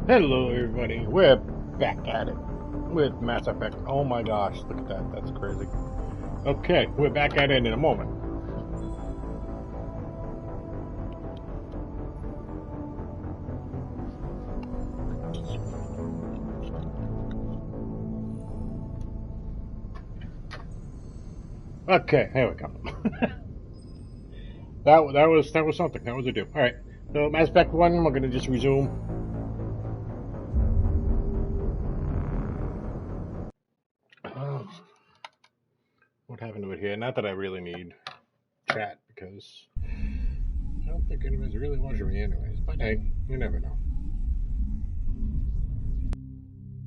Hello everybody, we're back at it with Mass Effect. Oh my gosh, look at that, that's crazy. Okay, we're back at it in a moment. Okay, here we go. that was something, that was a do. Alright, so Mass Effect 1, we're gonna just resume. What happened to it here? Not that I really need chat, because I don't think anyone's really watching me anyways, but hey, you never know.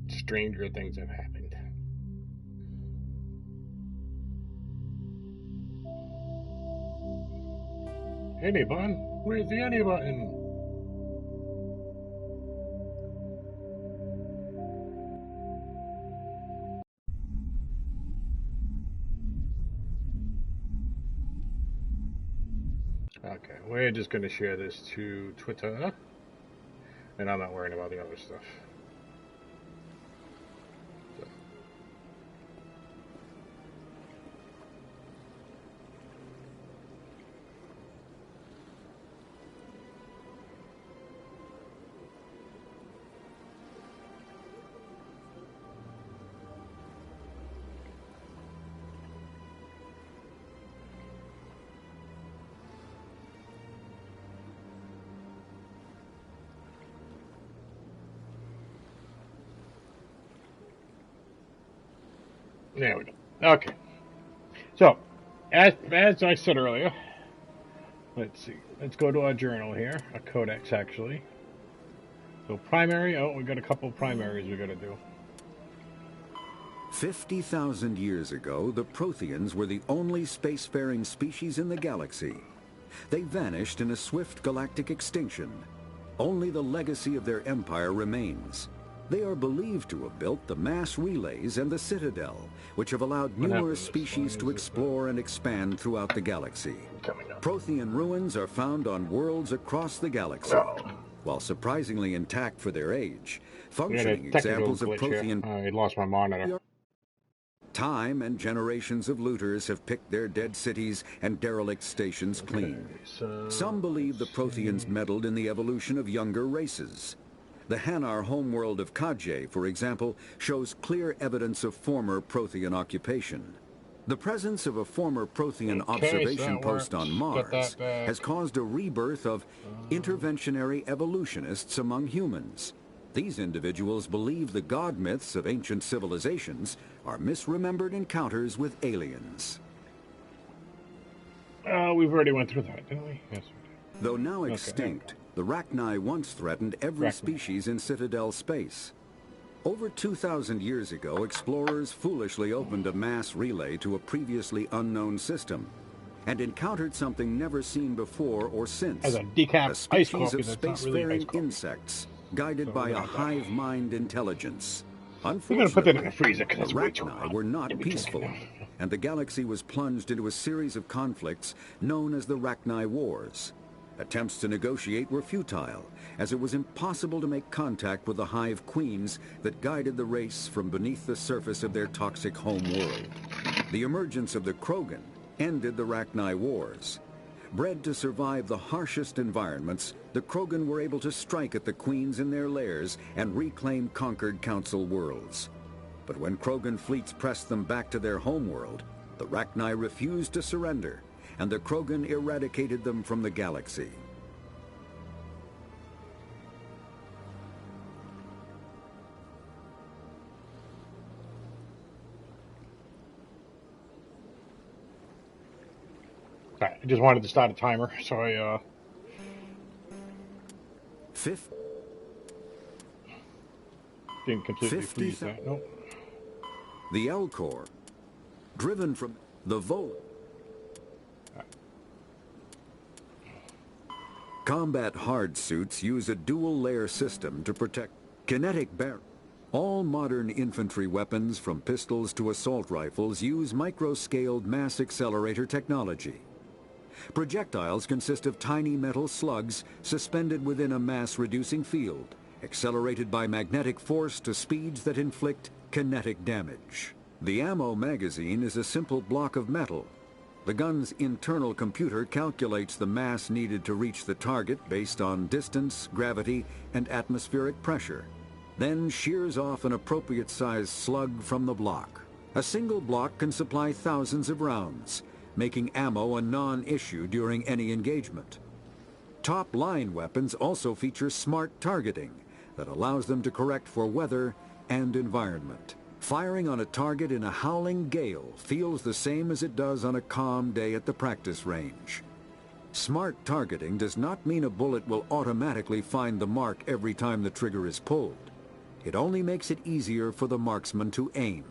Stranger things have happened. Any button? Where's the any button? Okay, we're just going to share this to Twitter, and I'm not worrying about the other stuff. So. There we go. Okay. So, as I said earlier, let's see. Let's go to our journal here, a Codex actually. So primary, we got a couple of primaries we got to do. 50,000 years ago, the Protheans were the only spacefaring species in the galaxy. They vanished in a swift galactic extinction. Only the legacy of their empire remains. They are believed to have built the mass relays and the Citadel, which have allowed numerous species to explore and expand throughout the galaxy. Prothean ruins are found on worlds across the galaxy. While surprisingly intact for their age, functioning examples of Prothean... I lost my monitor. Time and generations of looters have picked their dead cities and derelict stations clean. Some believe the Protheans meddled in the evolution of younger races. The Hanar homeworld of Kajay, for example, shows clear evidence of former Prothean occupation. The presence of a former Prothean observation post on Mars has caused a rebirth of interventionary evolutionists among humans. These individuals believe the god myths of ancient civilizations are misremembered encounters with aliens. We've already went through that, didn't we? Yes. Though now extinct, the Rachni once threatened every species in Citadel space. Over 2,000 years ago, explorers foolishly opened a mass relay to a previously unknown system and encountered something never seen before or since. As a decaf species of spacefaring insects guided by a hive mind intelligence. Unfortunately, the Rachni were not peaceful, and the galaxy was plunged into a series of conflicts known as the Rachni Wars. Attempts to negotiate were futile, as it was impossible to make contact with the hive queens that guided the race from beneath the surface of their toxic home world. The emergence of the Krogan ended the Rachni Wars. Bred to survive the harshest environments, the Krogan were able to strike at the queens in their lairs and reclaim conquered Council worlds. But when Krogan fleets pressed them back to their homeworld, the Rachni refused to surrender, and the Krogan eradicated them from the galaxy. Right, I just wanted to start a timer, so I didn't completely freeze that. Nope. The Elcor, driven from the Vol. Combat hard suits use a dual-layer system to protect kinetic barriers. All modern infantry weapons, from pistols to assault rifles, use micro-scaled mass accelerator technology. Projectiles consist of tiny metal slugs suspended within a mass-reducing field accelerated by magnetic force to speeds that inflict kinetic damage. The ammo magazine is a simple block of metal. The gun's internal computer calculates the mass needed to reach the target based on distance, gravity, and atmospheric pressure, then shears off an appropriate-sized slug from the block. A single block can supply thousands of rounds, making ammo a non-issue during any engagement. Top-line weapons also feature smart targeting that allows them to correct for weather and environment. Firing on a target in a howling gale feels the same as it does on a calm day at the practice range. Smart targeting does not mean a bullet will automatically find the mark every time the trigger is pulled. It only makes it easier for the marksman to aim.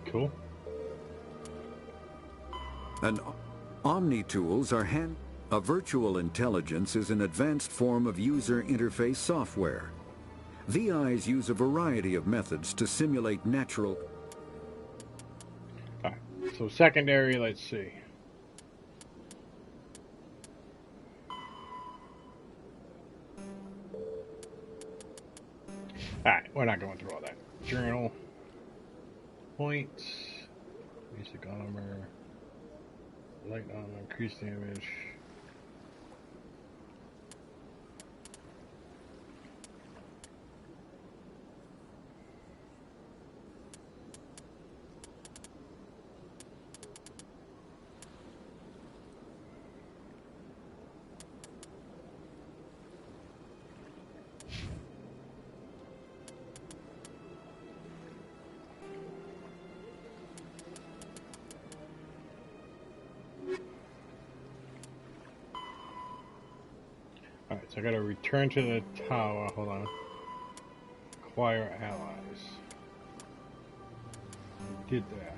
Cool. And Omni-tools are A virtual intelligence is an advanced form of user interface software. VIs use a variety of methods to simulate natural... Alright, so secondary, let's see. Alright, we're not going through all that. Journal. Points. Basic armor. Light armor, increased damage. Alright, so I gotta return to the tower. Hold on. Acquire allies. Did that.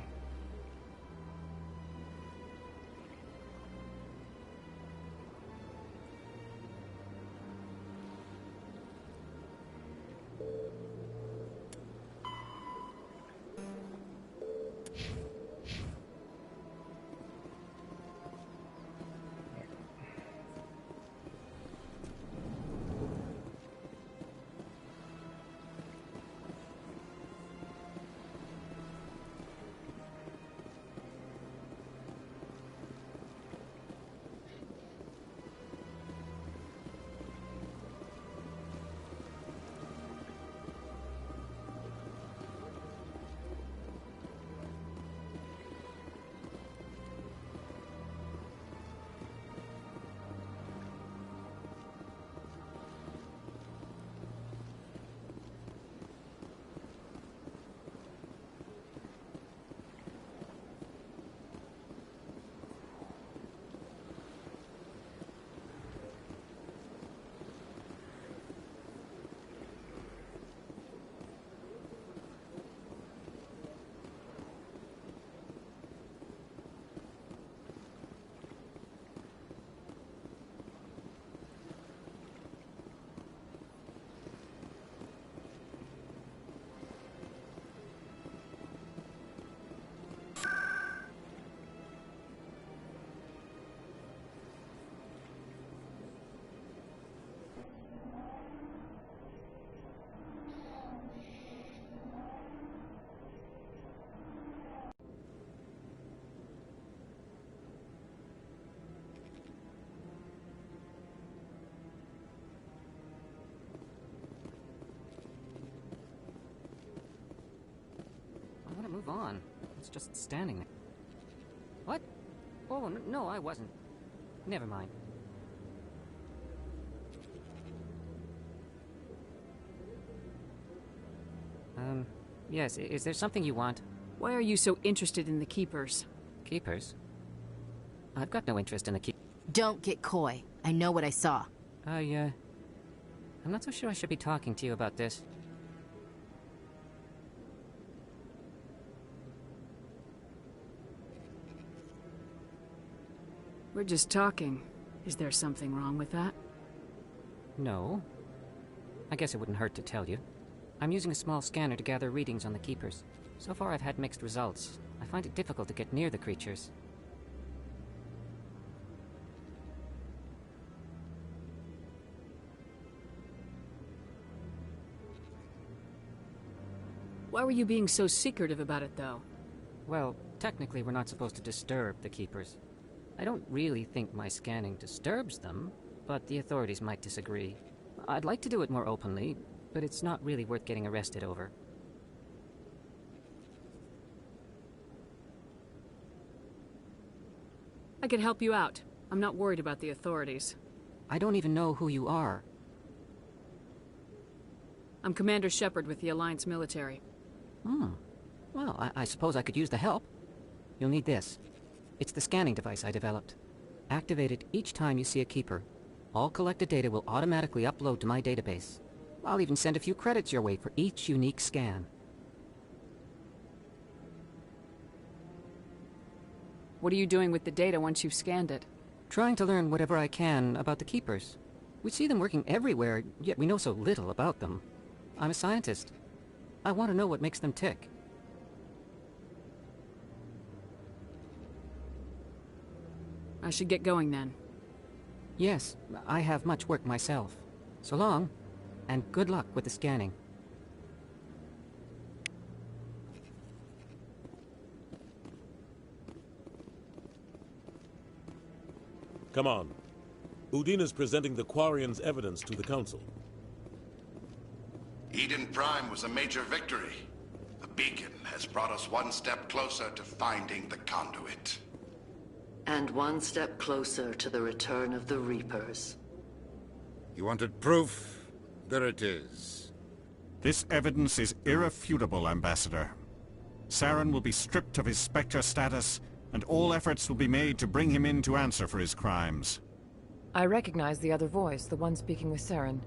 Move on. It's just standing there. What? Oh, no, I wasn't. Never mind. Yes, is there something you want? Why are you so interested in the Keepers? Keepers? I've got no interest in the Keepers. Don't get coy. I know what I saw. I'm not so sure I should be talking to you about this. We're just talking. Is there something wrong with that? No. I guess it wouldn't hurt to tell you. I'm using a small scanner to gather readings on the Keepers. So far I've had mixed results. I find it difficult to get near the creatures. Why were you being so secretive about it, though? Well, technically we're not supposed to disturb the Keepers. I don't really think my scanning disturbs them, but the authorities might disagree. I'd like to do it more openly, but it's not really worth getting arrested over. I could help you out. I'm not worried about the authorities. I don't even know who you are. I'm Commander Shepard with the Alliance military. Well, I suppose I could use the help. You'll need this. It's the scanning device I developed. Activate it each time you see a Keeper. All collected data will automatically upload to my database. I'll even send a few credits your way for each unique scan. What are you doing with the data once you've scanned it? Trying to learn whatever I can about the Keepers. We see them working everywhere, yet we know so little about them. I'm a scientist. I want to know what makes them tick. I should get going then. Yes, I have much work myself. So long, and good luck with the scanning. Come on. Udina's presenting the Quarians' evidence to the Council. Eden Prime was a major victory. The beacon has brought us one step closer to finding the conduit. And one step closer to the return of the Reapers. You wanted proof? There it is. This evidence is irrefutable, Ambassador. Saren will be stripped of his Spectre status, and all efforts will be made to bring him in to answer for his crimes. I recognize the other voice, the one speaking with Saren.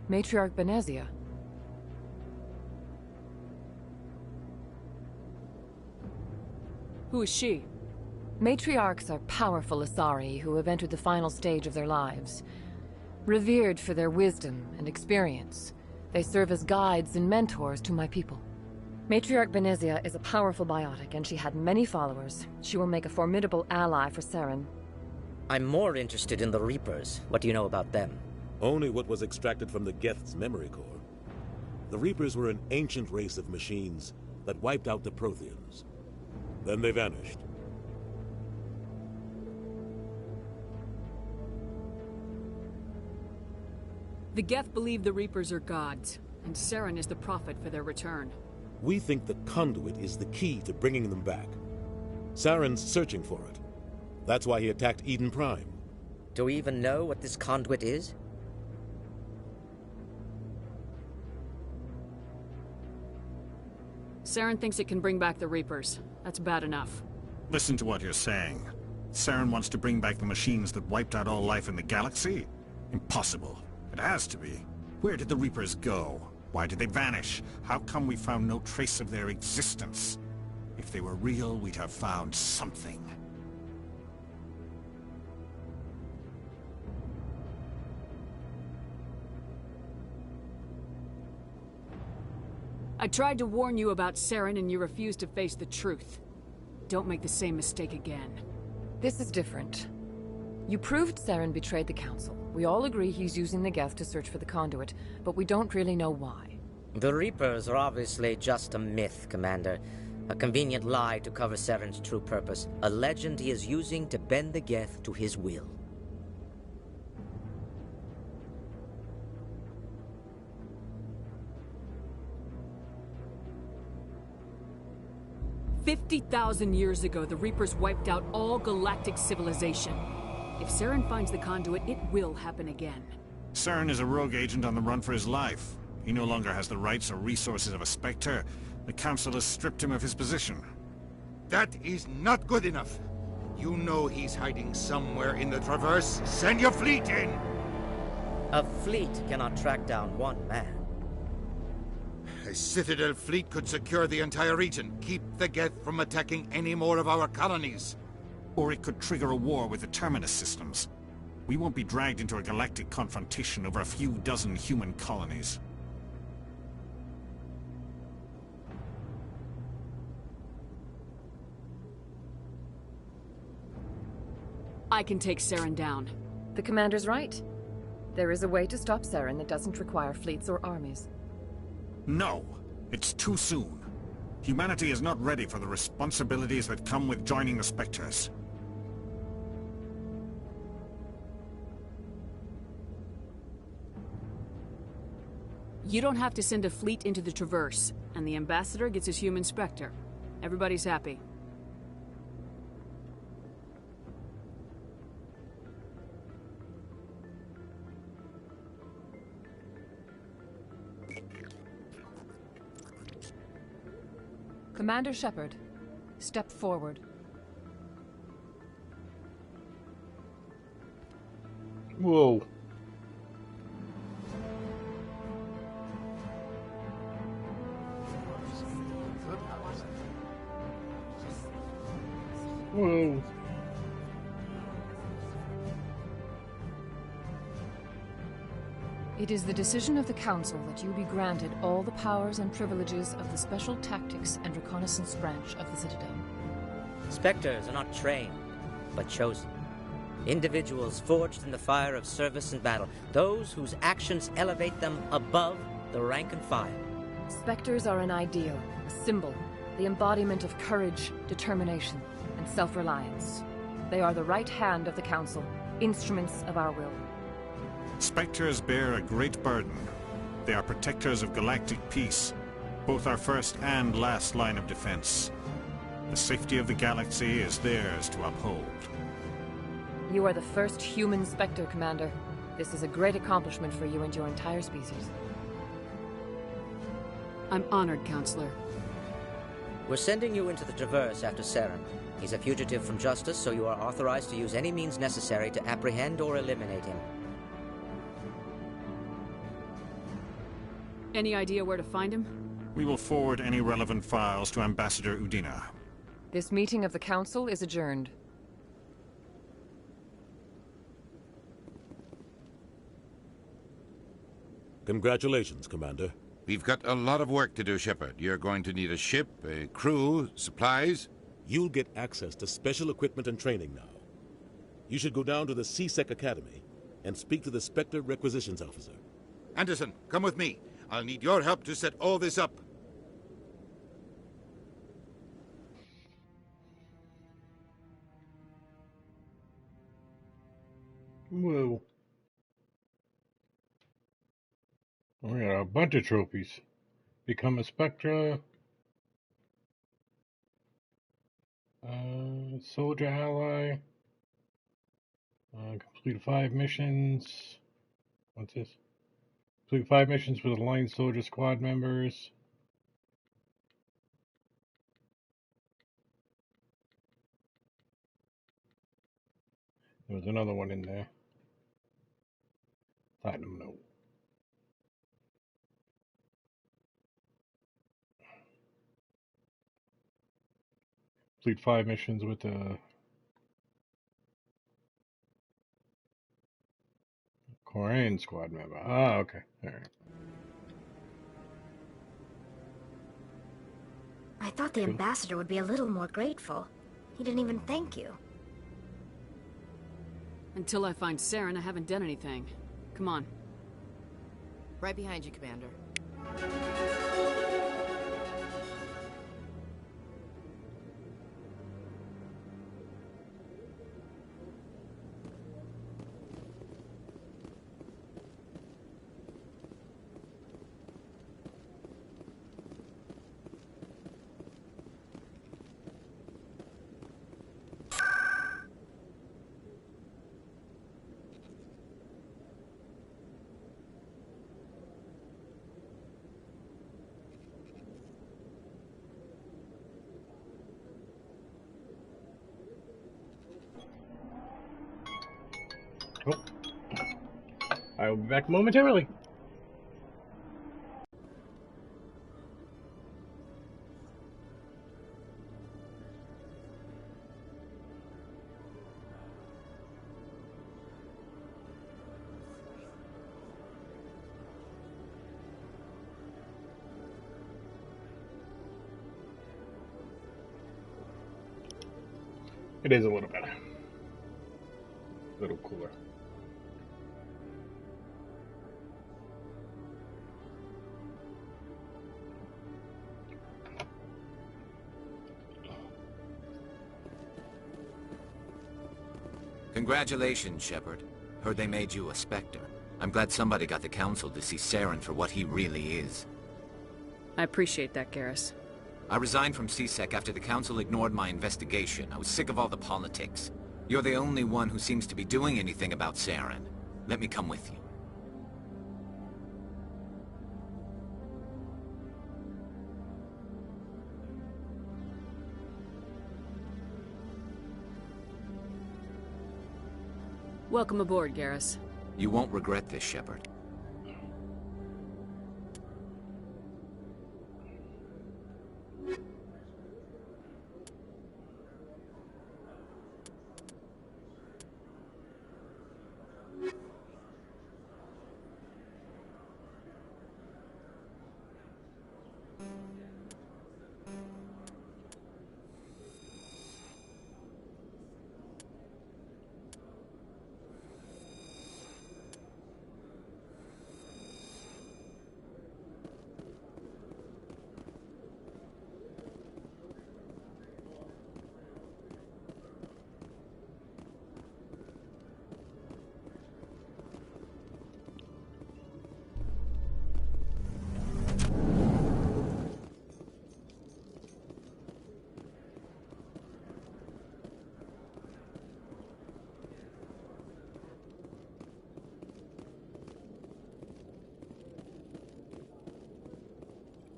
Matriarch Benezia. Who is she? Matriarchs are powerful Asari who have entered the final stage of their lives. Revered for their wisdom and experience, they serve as guides and mentors to my people. Matriarch Benezia is a powerful biotic, and she had many followers. She will make a formidable ally for Saren. I'm more interested in the Reapers. What do you know about them? Only what was extracted from the Geth's memory core. The Reapers were an ancient race of machines that wiped out the Protheans. Then they vanished. The Geth believe the Reapers are gods, and Saren is the prophet for their return. We think the conduit is the key to bringing them back. Saren's searching for it. That's why he attacked Eden Prime. Do we even know what this conduit is? Saren thinks it can bring back the Reapers. That's bad enough. Listen to what you're saying. Saren wants to bring back the machines that wiped out all life in the galaxy? Impossible. It has to be. Where did the Reapers go? Why did they vanish? How come we found no trace of their existence? If they were real, we'd have found something. I tried to warn you about Saren and you refused to face the truth. Don't make the same mistake again. This is different. You proved Saren betrayed the Council. We all agree he's using the Geth to search for the conduit, but we don't really know why. The Reapers are obviously just a myth, Commander. A convenient lie to cover Saren's true purpose. A legend he is using to bend the Geth to his will. "50,000 years ago, the Reapers wiped out all galactic civilization. If Saren finds the conduit, it will happen again." Saren is a rogue agent on the run for his life. He no longer has the rights or resources of a Spectre. The Council has stripped him of his position. That is not good enough. You know he's hiding somewhere in the Traverse. Send your fleet in! A fleet cannot track down one man. A Citadel fleet could secure the entire region, keep the Geth from attacking any more of our colonies. Or it could trigger a war with the Terminus systems. We won't be dragged into a galactic confrontation over a few dozen human colonies. I can take Saren down. The Commander's right. There is a way to stop Saren that doesn't require fleets or armies. No! It's too soon. Humanity is not ready for the responsibilities that come with joining the Spectres. You don't have to send a fleet into the Traverse, and the Ambassador gets his human Spectre. Everybody's happy. Commander Shepard, step forward. Whoa. Whoa. It is the decision of the Council that you be granted all the powers and privileges of the Special Tactics and Reconnaissance Branch of the Citadel. Spectres are not trained, but chosen. Individuals forged in the fire of service and battle. Those whose actions elevate them above the rank and file. Spectres are an ideal, a symbol, the embodiment of courage, determination, and self-reliance. They are the right hand of the Council, instruments of our will. Spectres bear a great burden. They are protectors of galactic peace, both our first and last line of defense. The safety of the galaxy is theirs to uphold. You are the first human Spectre, Commander. This is a great accomplishment for you and your entire species. I'm honored, Counselor. We're sending you into the Traverse after Saren. He's a fugitive from justice, so you are authorized to use any means necessary to apprehend or eliminate him. Any idea where to find him? We will forward any relevant files to Ambassador Udina. This meeting of the Council is adjourned. Congratulations, Commander. We've got a lot of work to do, Shepard. You're going to need a ship, a crew, supplies. You'll get access to special equipment and training now. You should go down to the C-Sec Academy and speak to the Spectre Requisitions Officer. Anderson, come with me. I'll need your help to set all this up. Whoa. We got a bunch of trophies. Become a Spectra. Soldier ally. Complete 5 missions. What's this? Complete 5 missions with aligned soldier squad members. There was another one in there. Platinum note. Complete 5 missions with the Korean squad member. Ah, okay. Alright. I thought the ambassador would be a little more grateful. He didn't even thank you. Until I find Saren, I haven't done anything. Come on. Right behind you, Commander. Oh. I will be back momentarily. It is a little better. A little cooler. Congratulations, Shepard. Heard they made you a Spectre. I'm glad somebody got the Council to see Saren for what he really is. I appreciate that, Carrus. I resigned from C-Sec after the Council ignored my investigation. I was sick of all the politics. You're the only one who seems to be doing anything about Saren. Let me come with you. Welcome aboard, Carrus. You won't regret this, Shepard.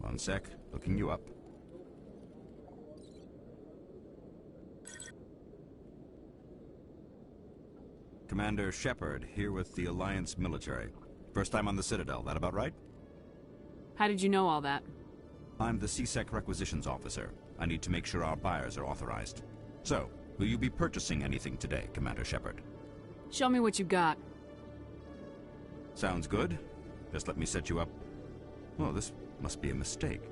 One sec, looking you up. Commander Shepard, here with the Alliance military. First time on the Citadel, that about right? How did you know all that? I'm the C-Sec requisitions officer. I need to make sure our buyers are authorized. So, will you be purchasing anything today, Commander Shepard? Show me what you got. Sounds good. Just let me set you up. Oh, this must be a mistake.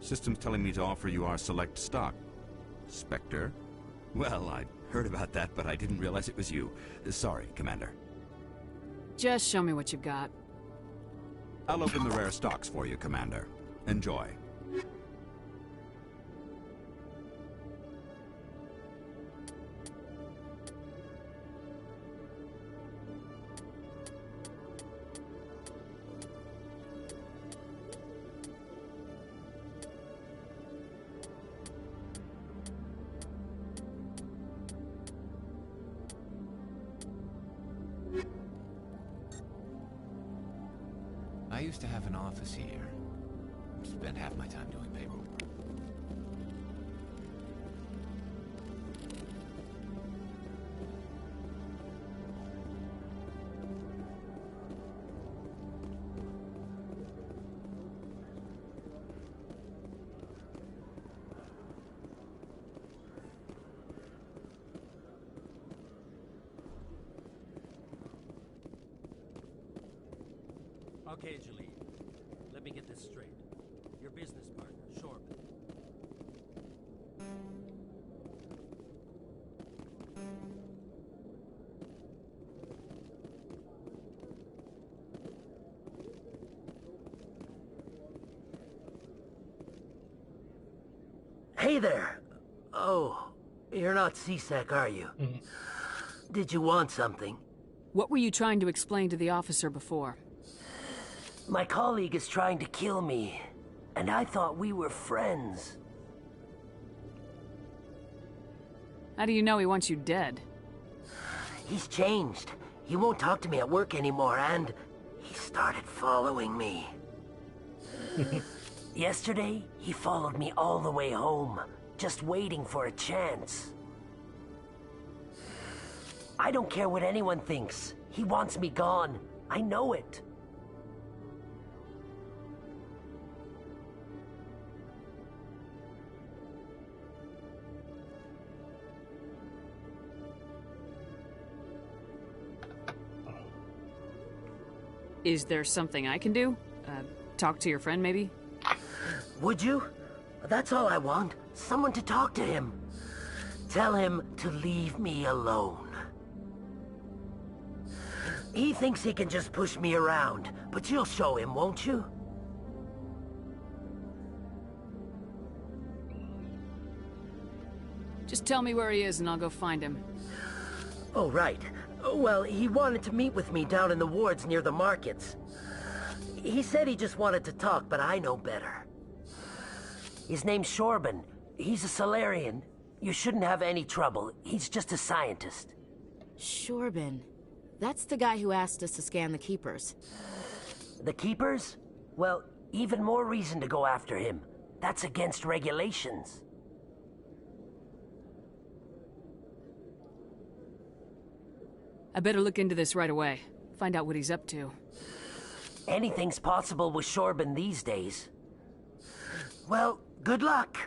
System's telling me to offer you our select stock. Spectre? Well, I heard about that, but I didn't realize it was you. Sorry, Commander. Just show me what you've got. I'll open the rare stocks for you, Commander. Enjoy. I used to have an office here. Spent half my time doing paperwork. Okay, Julie. Let me get this straight. Your business partner, Shorb. Hey there! Oh, you're not C-Sec, are you? Did you want something? What were you trying to explain to the officer before? My colleague is trying to kill me, and I thought we were friends. How do you know he wants you dead? He's changed. He won't talk to me at work anymore, and he started following me. Yesterday, he followed me all the way home, just waiting for a chance. I don't care what anyone thinks. He wants me gone. I know it. Is there something I can do? Talk to your friend, maybe? Would you? That's all I want. Someone to talk to him. Tell him to leave me alone. He thinks he can just push me around, but you'll show him, won't you? Just tell me where he is and I'll go find him. Oh, right. Well, he wanted to meet with me down in the wards near the markets. He said he just wanted to talk, but I know better. His name's Shorban. He's a Solarian. You shouldn't have any trouble. He's just a scientist. Shorban. That's the guy who asked us to scan the Keepers. The Keepers? Well, even more reason to go after him. That's against regulations. I better look into this right away. Find out what he's up to. Anything's possible with Shorban these days. Well, good luck.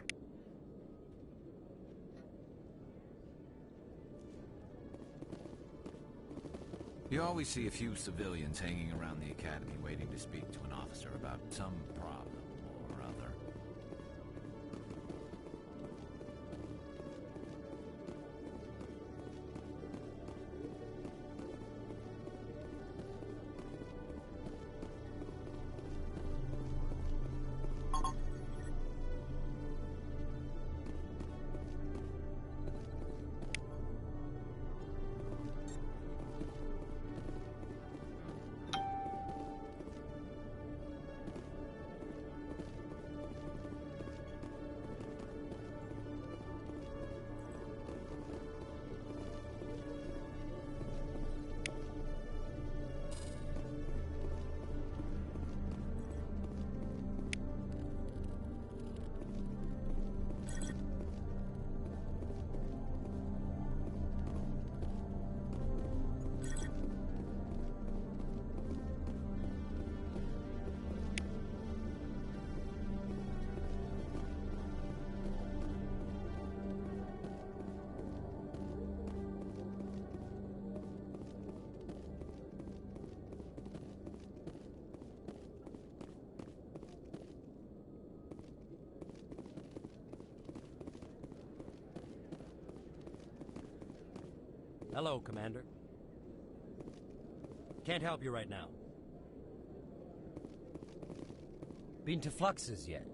You always see a few civilians hanging around the academy waiting to speak to an officer about some problem or other. Hello, Commander. Can't help you right now. Been to Fluxes yet?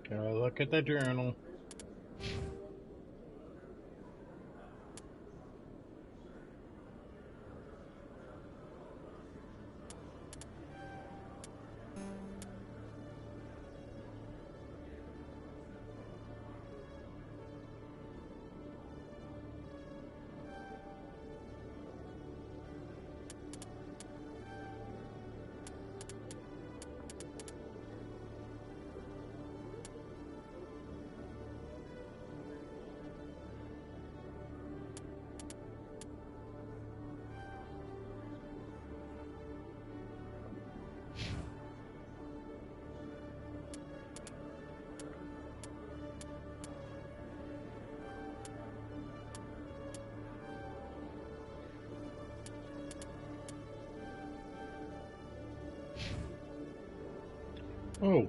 Gotta look at the journal. Oh.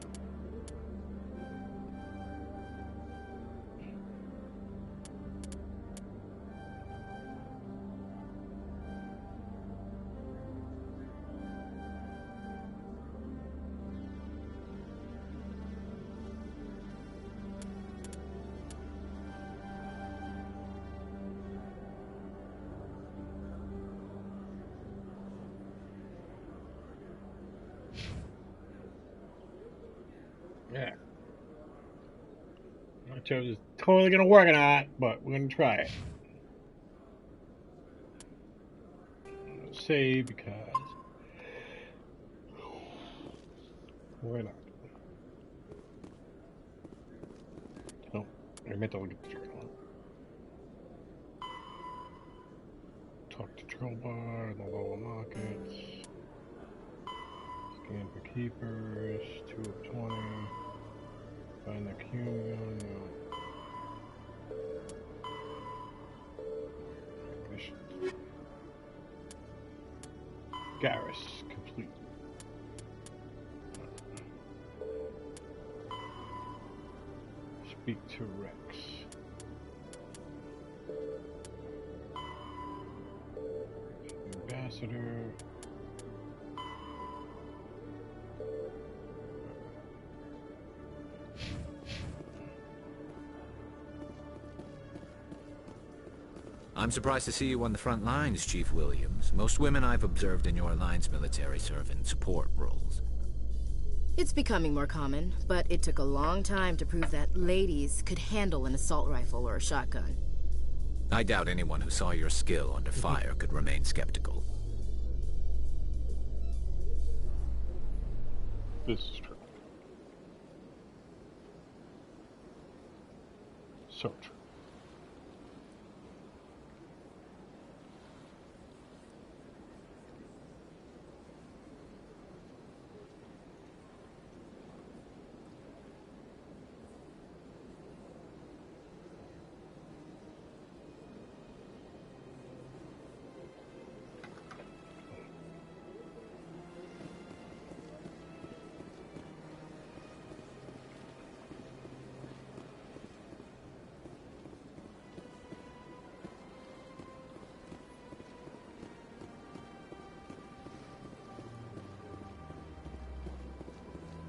Yeah. I'm not sure if it's totally going to work or not, but we're going to try it. Let's save because... Why not? Oh, I meant to look at the journal. Talk to Troll Bar, the lower markets. Scan for keepers, 2 of 20. Find the cumulon. Carrus, complete. Speak to Rex. Ambassador. I'm surprised to see you on the front lines, Chief Williams. Most women I've observed in your Alliance military serve in support roles. It's becoming more common, but it took a long time to prove that ladies could handle an assault rifle or a shotgun. I doubt anyone who saw your skill under fire could remain skeptical. This is true. So true.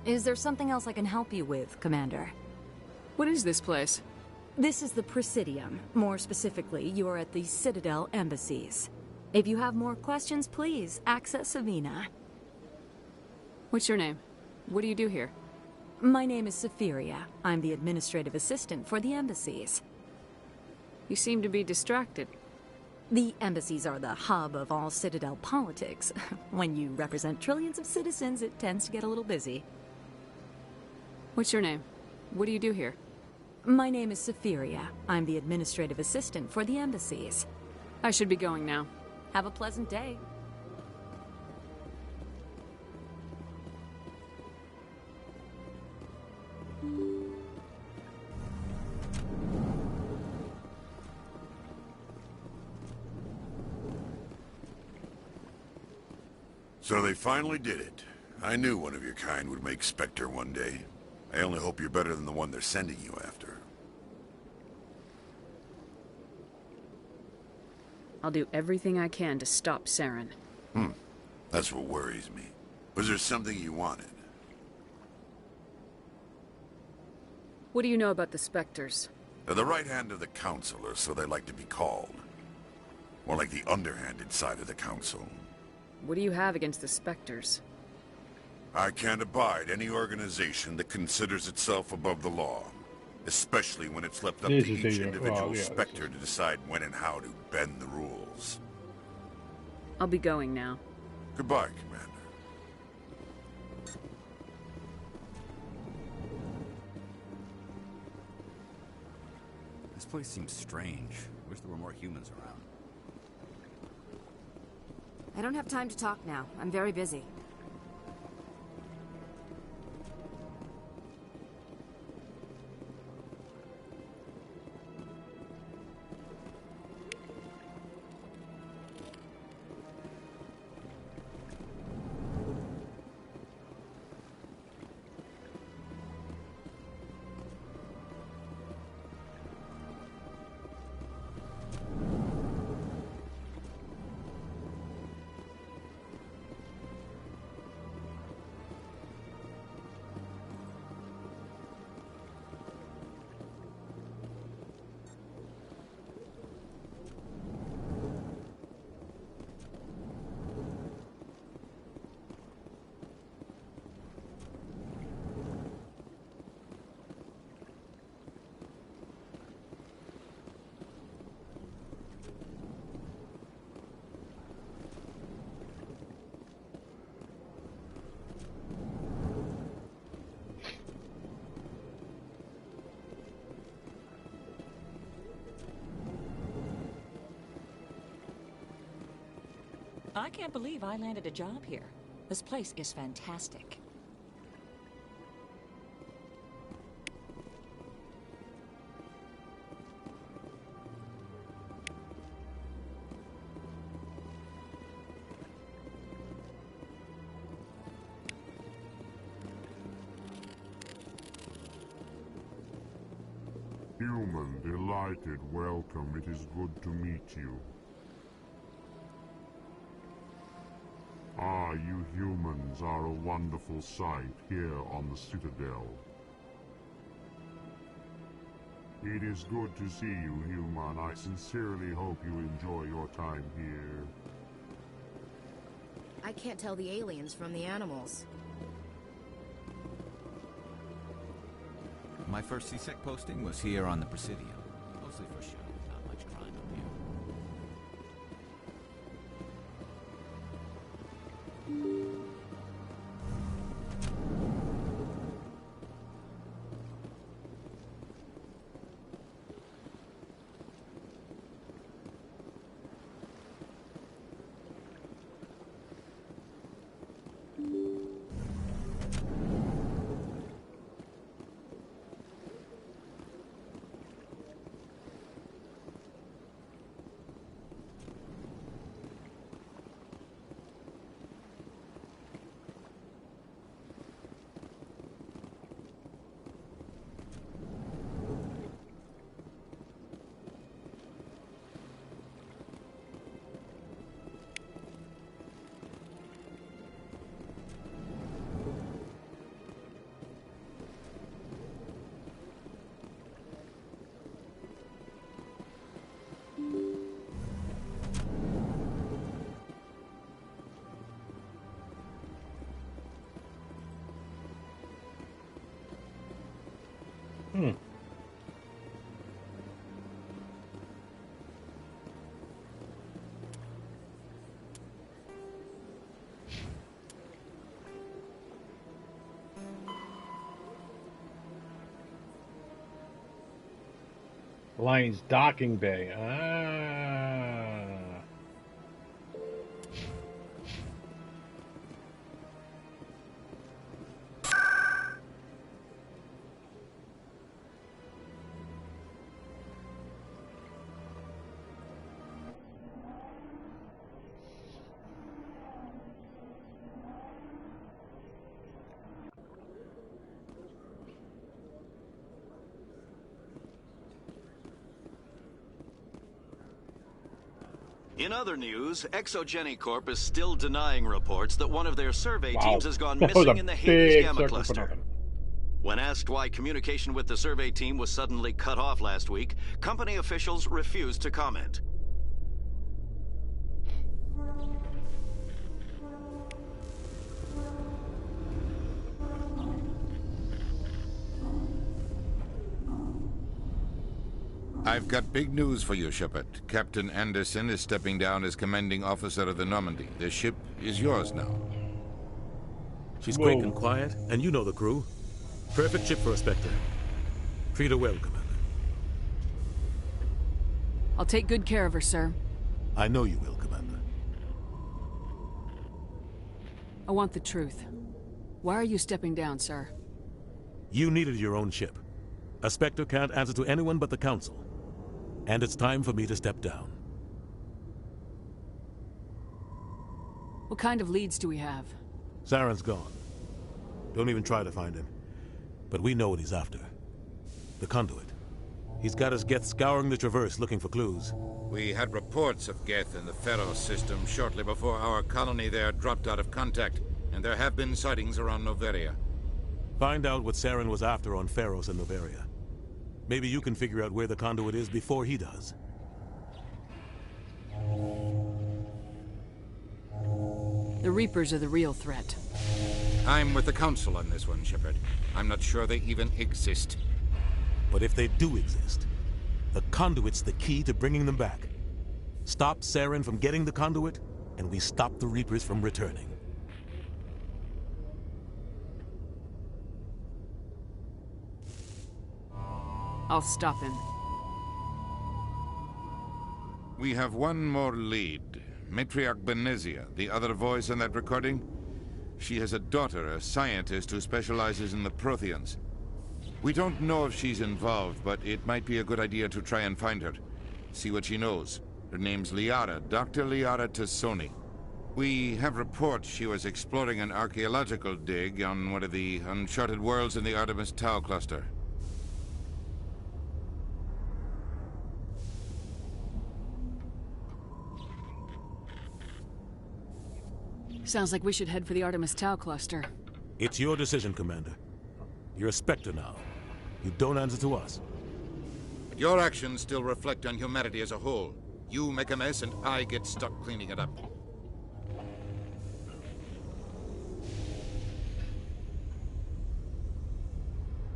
Is there something else I can help you with, Commander? What is this place? This is the Presidium. More specifically, you are at the Citadel embassies. If you have more questions, please access Savina. What's your name? What do you do here? My name is Saphiria. I'm the administrative assistant for the embassies. You seem to be distracted. The embassies are the hub of all Citadel politics. When you represent trillions of citizens, it tends to get a little busy. What's your name? What do you do here? My name is Saphiria. I'm the administrative assistant for the embassies. I should be going now. Have a pleasant day. So they finally did it. I knew one of your kind would make Spectre one day. I only hope you're better than the one they're sending you after. I'll do everything I can to stop Saren. That's what worries me. Was there something you wanted? What do you know about the Spectres? They're the right hand of the Council, or so they like to be called. More like the underhanded side of the Council. What do you have against the Spectres? I can't abide any organization that considers itself above the law. Especially when it's left up to each individual Spectre to decide when and how to bend the rules. I'll be going now. Goodbye, Commander. This place seems strange. Wish there were more humans around. I don't have time to talk now. I'm very busy. I can't believe I landed a job here. This place is fantastic. Human, delighted, welcome. It is good to meet you. Ah, you humans are a wonderful sight here on the Citadel. It is good to see you, human. I sincerely hope you enjoy your time here. I can't tell the aliens from the animals. My first C-Sec posting was here on the Presidium. Mostly for show, not much crime up here. Lion's docking bay. In other news, Exogeny Corp is still denying reports that one of their survey teams has gone missing in the Hades Gamma cluster. When asked why communication with the survey team was suddenly cut off last week, company officials refused to comment. I've got big news for you, Shepard. Captain Anderson is stepping down as commanding officer of the Normandy. The ship is yours now. She's quick and quiet, and you know the crew. Perfect ship for a Spectre. Treat her well, Commander. I'll take good care of her, sir. I know you will, Commander. I want the truth. Why are you stepping down, sir? You needed your own ship. A Spectre can't answer to anyone but the Council. And it's time for me to step down. What kind of leads do we have? Saren's gone. Don't even try to find him. But we know what he's after. The conduit. He's got his Geth scouring the Traverse looking for clues. We had reports of Geth in the Pharos system shortly before our colony there dropped out of contact, and there have been sightings around Noveria. Find out what Saren was after on Pharos and Noveria. Maybe you can figure out where the conduit is before he does. The Reapers are the real threat. I'm with the Council on this one, Shepard. I'm not sure they even exist. But if they do exist, the conduit's the key to bringing them back. Stop Saren from getting the conduit, and we stop the Reapers from returning. I'll stop him. We have one more lead. Matriarch Benezia, the other voice in that recording. She has a daughter, a scientist who specializes in the Protheans. We don't know if she's involved, but it might be a good idea to try and find her. See what she knows. Her name's Liara, Dr. Liara Tassoni. We have reports she was exploring an archaeological dig on one of the uncharted worlds in the Artemis Tau cluster. Sounds like we should head for the Artemis Tau cluster. It's your decision, Commander. You're a Spectre now. You don't answer to us. But your actions still reflect on humanity as a whole. You make a mess and I get stuck cleaning it up.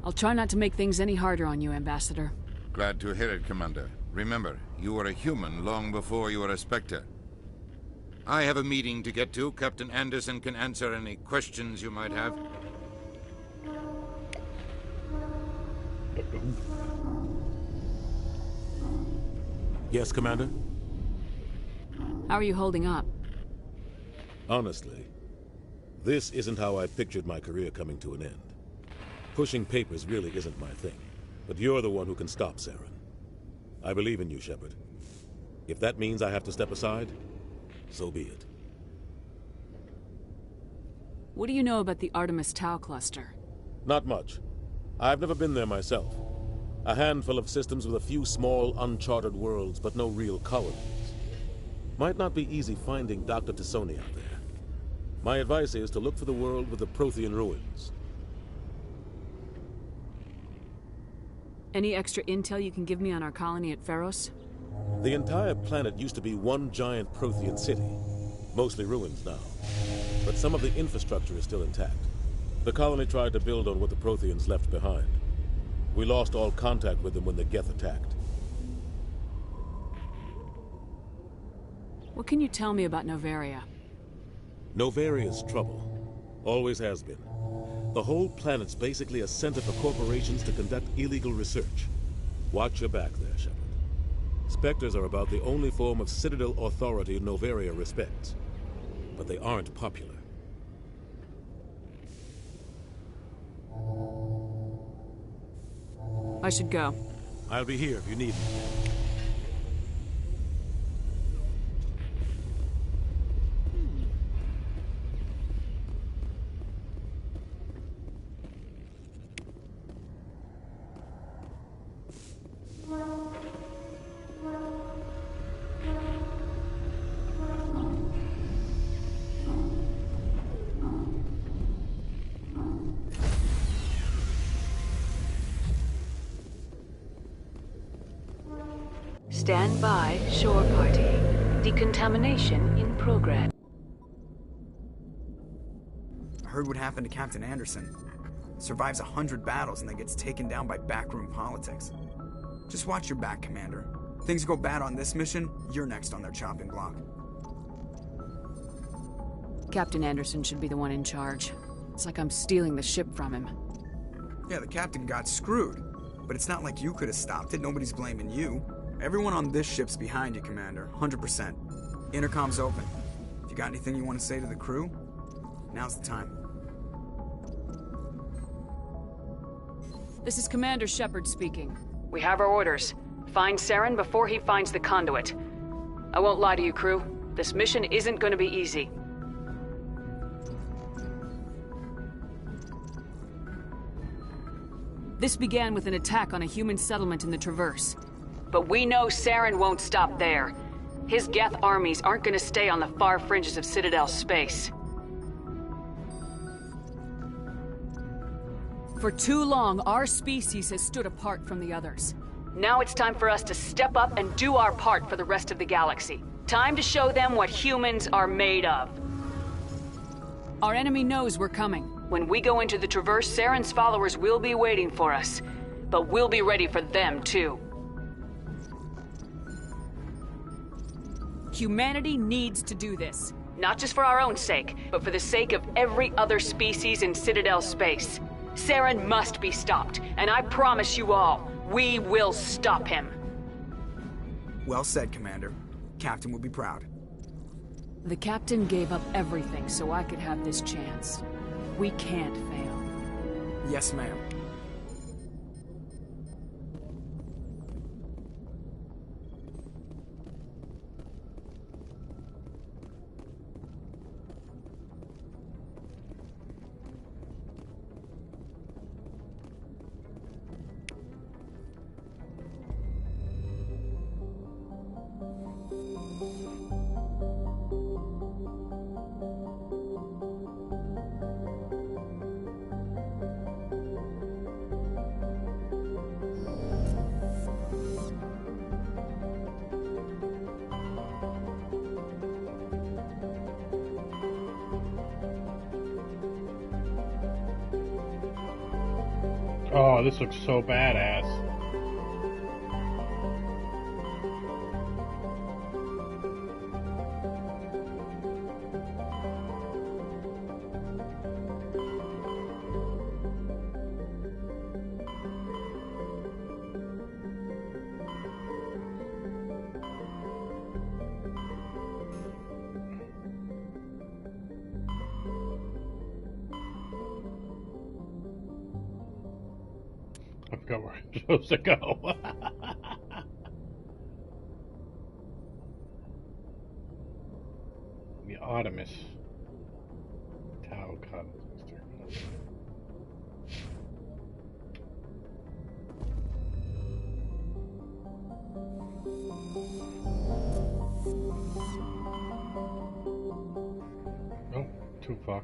I'll try not to make things any harder on you, Ambassador. Glad to hear it, Commander. Remember, you were a human long before you were a Spectre. I have a meeting to get to. Captain Anderson can answer any questions you might have. Yes, Commander? How are you holding up? Honestly, this isn't how I pictured my career coming to an end. Pushing papers really isn't my thing, but you're the one who can stop Saren. I believe in you, Shepard. If that means I have to step aside, so be it. What do you know about the Artemis Tau cluster? Not much. I've never been there myself. A handful of systems with a few small, uncharted worlds, but no real colonies. Might not be easy finding Dr. Tassoni out there. My advice is to look for the world with the Prothean ruins. Any extra intel you can give me on our colony at Pharos? The entire planet used to be one giant Prothean city. Mostly ruins now. But some of the infrastructure is still intact. The colony tried to build on what the Protheans left behind. We lost all contact with them when the Geth attacked. What can you tell me about Novaria? Novaria's trouble. Always has been. The whole planet's basically a center for corporations to conduct illegal research. Watch your back there, Shepard. Spectres are about the only form of Citadel authority Novaria respects. But they aren't popular. I should go. I'll be here if you need me. Stand by, shore party. Decontamination in progress. I heard what happened to Captain Anderson. Survives 100 battles and then gets taken down by backroom politics. Just watch your back, Commander. Things go bad on this mission, you're next on their chopping block. Captain Anderson should be the one in charge. It's like I'm stealing the ship from him. Yeah, the captain got screwed. But it's not like you could have stopped it. Nobody's blaming you. Everyone on this ship's behind you, Commander. 100%. Intercom's open. If you got anything you want to say to the crew, now's the time. This is Commander Shepard speaking. We have our orders. Find Saren before he finds the conduit. I won't lie to you, crew. This mission isn't going to be easy. This began with an attack on a human settlement in the Traverse. But we know Saren won't stop there. His Geth armies aren't going to stay on the far fringes of Citadel space. For too long, our species has stood apart from the others. Now it's time for us to step up and do our part for the rest of the galaxy. Time to show them what humans are made of. Our enemy knows we're coming. When we go into the Traverse, Saren's followers will be waiting for us. But we'll be ready for them, too. Humanity needs to do this. Not just for our own sake, but for the sake of every other species in Citadel space. Saren must be stopped, and I promise you all, we will stop him. Well said, Commander. Captain will be proud. The captain gave up everything so I could have this chance. We can't fail. Yes, ma'am. Oh, this looks so badass. I forgot where I'm supposed to go. The Artemis Tau Codex. Oh, too far.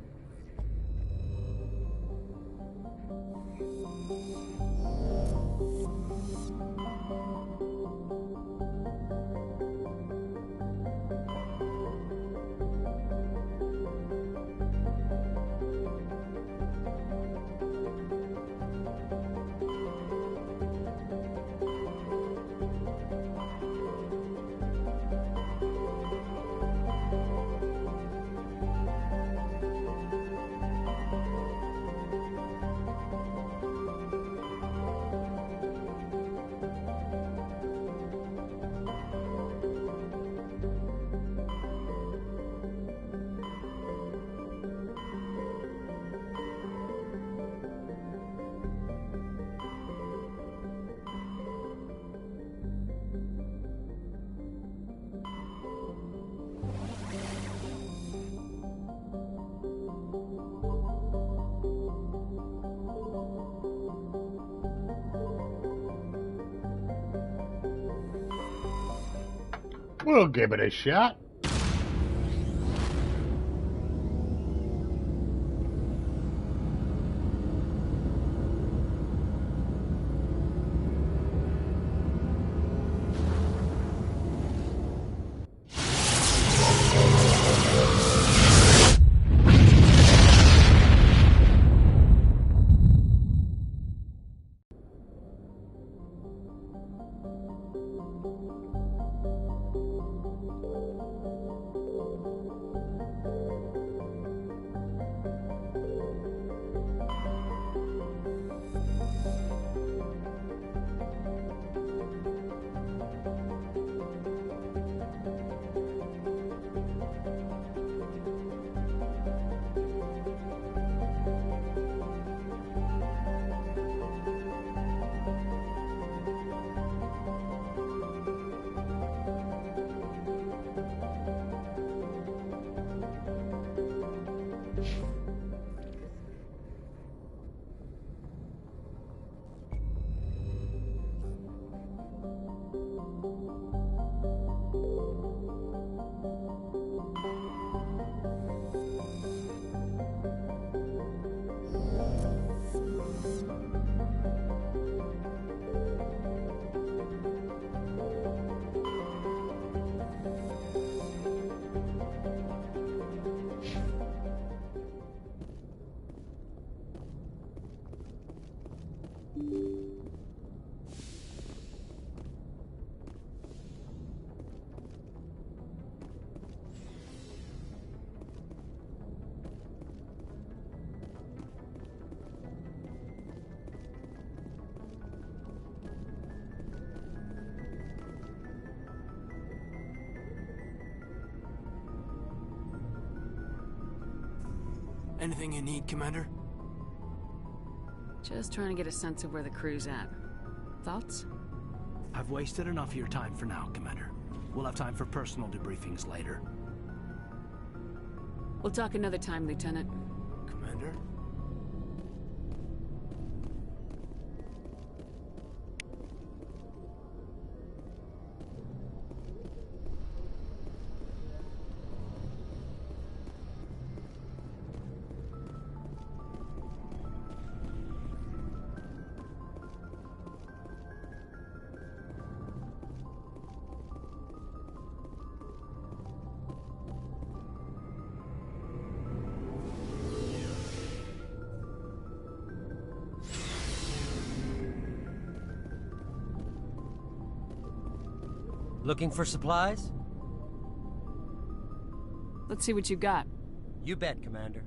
We'll give it a shot. Anything you need, Commander? Just trying to get a sense of where the crew's at. Thoughts? I've wasted enough of your time for now, Commander. We'll have time for personal debriefings later. We'll talk another time, Lieutenant. Commander? Looking for supplies? Let's see what you got. You bet, Commander.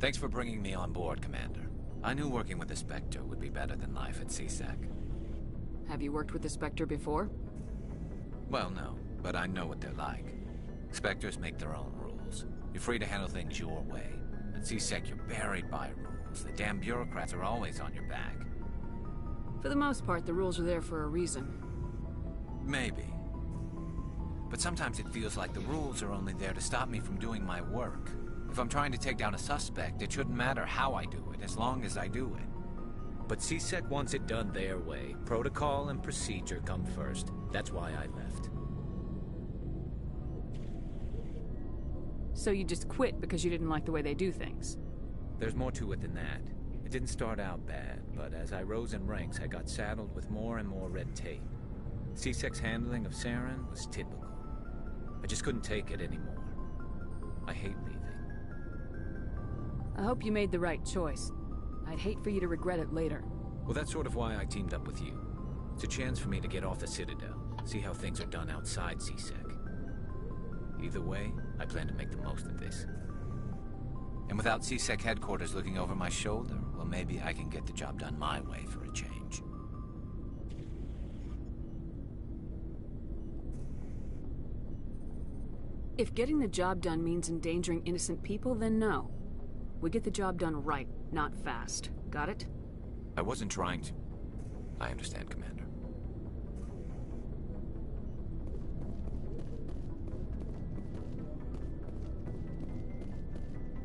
Thanks for bringing me on board, Commander. I knew working with the Spectre would be better than life at CSEC. Have you worked with the Spectre before? Well, no, but I know what they're like. Spectres make their own rules. You're free to handle things your way. At CSEC, you're buried by rules. The damn bureaucrats are always on your back. For the most part, the rules are there for a reason. Maybe. But sometimes it feels like the rules are only there to stop me from doing my work. If I'm trying to take down a suspect, it shouldn't matter how I do it, as long as I do it. But CSEC wants it done their way. Protocol and procedure come first. That's why I left. So you just quit because you didn't like the way they do things? There's more to it than that. It didn't start out bad, but as I rose in ranks, I got saddled with more and more red tape. CSEC's handling of Saren was typical. I just couldn't take it anymore. I hate leaving. I hope you made the right choice. I'd hate for you to regret it later. Well, that's sort of why I teamed up with you. It's a chance for me to get off the Citadel, see how things are done outside CSEC. Either way, I plan to make the most of this. And without CSEC headquarters looking over my shoulder, well, maybe I can get the job done my way for a change. If getting the job done means endangering innocent people, then no. We get the job done right, not fast. Got it? I wasn't trying to... I understand, Commander.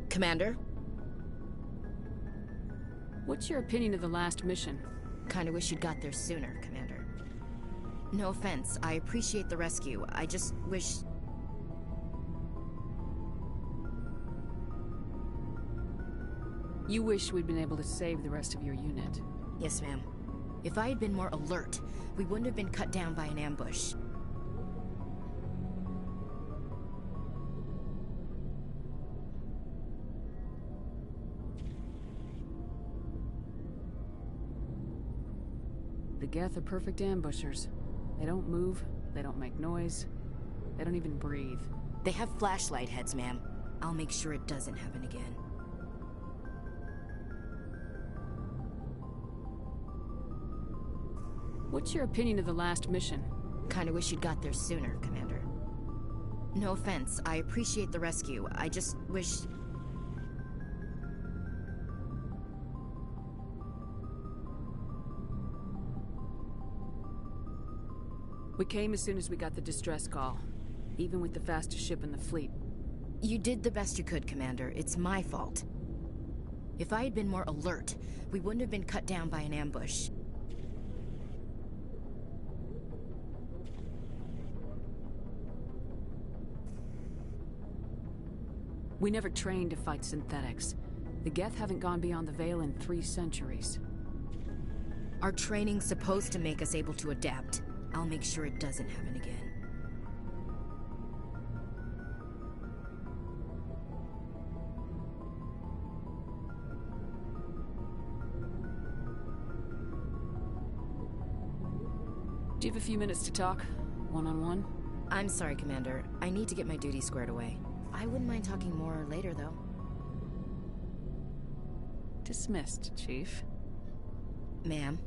Commander? What's your opinion of the last mission? Kinda wish you'd got there sooner, Commander. No offense, I appreciate the rescue. I just wish... You wish we'd been able to save the rest of your unit. Yes, ma'am. If I had been more alert, we wouldn't have been cut down by an ambush. The Geth are perfect ambushers. They don't move, they don't make noise, they don't even breathe. They have flashlight heads, ma'am. I'll make sure it doesn't happen again. What's your opinion of the last mission? Kinda wish you'd got there sooner, Commander. No offense, I appreciate the rescue. I just wish... We came as soon as we got the distress call, even with the fastest ship in the fleet. You did the best you could, Commander. It's my fault. If I had been more alert, we wouldn't have been cut down by an ambush. We never trained to fight synthetics. The Geth haven't gone beyond the Veil in 3 centuries. Our training's supposed to make us able to adapt. I'll make sure it doesn't happen again. Do you have a few minutes to talk? One-on-one? I'm sorry, Commander. I need to get my duty squared away. I wouldn't mind talking more later, though. Dismissed, Chief. Ma'am?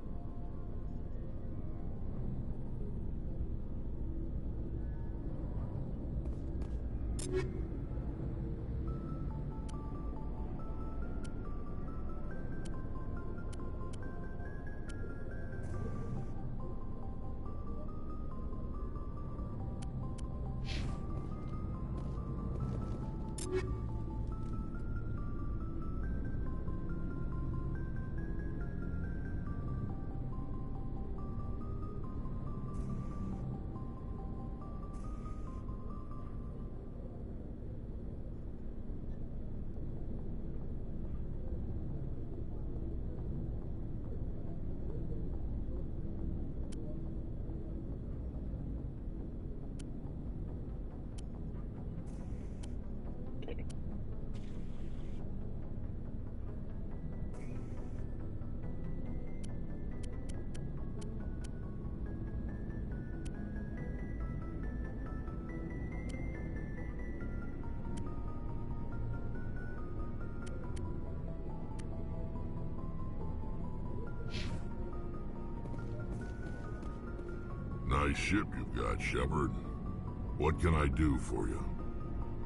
Nice ship you've got, Shepard. What can I do for you?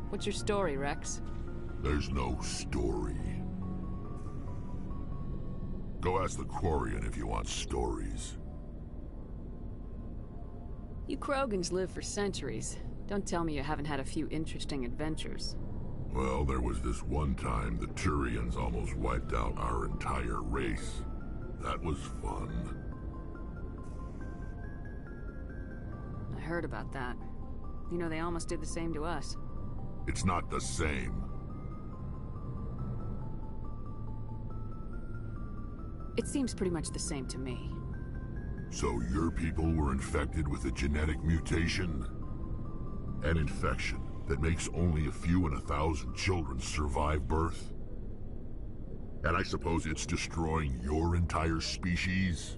What's your story, Rex? There's no story. Go ask the Quarian if you want stories. You Krogans live for centuries. Don't tell me you haven't had a few interesting adventures. Well, there was this one time the Turians almost wiped out our entire race. That was fun. I heard about that. You know, they almost did the same to us. It's not the same. It seems pretty much the same to me. So your people were infected with a genetic mutation? An infection that makes only a few in 1,000 children survive birth? And I suppose it's destroying your entire species?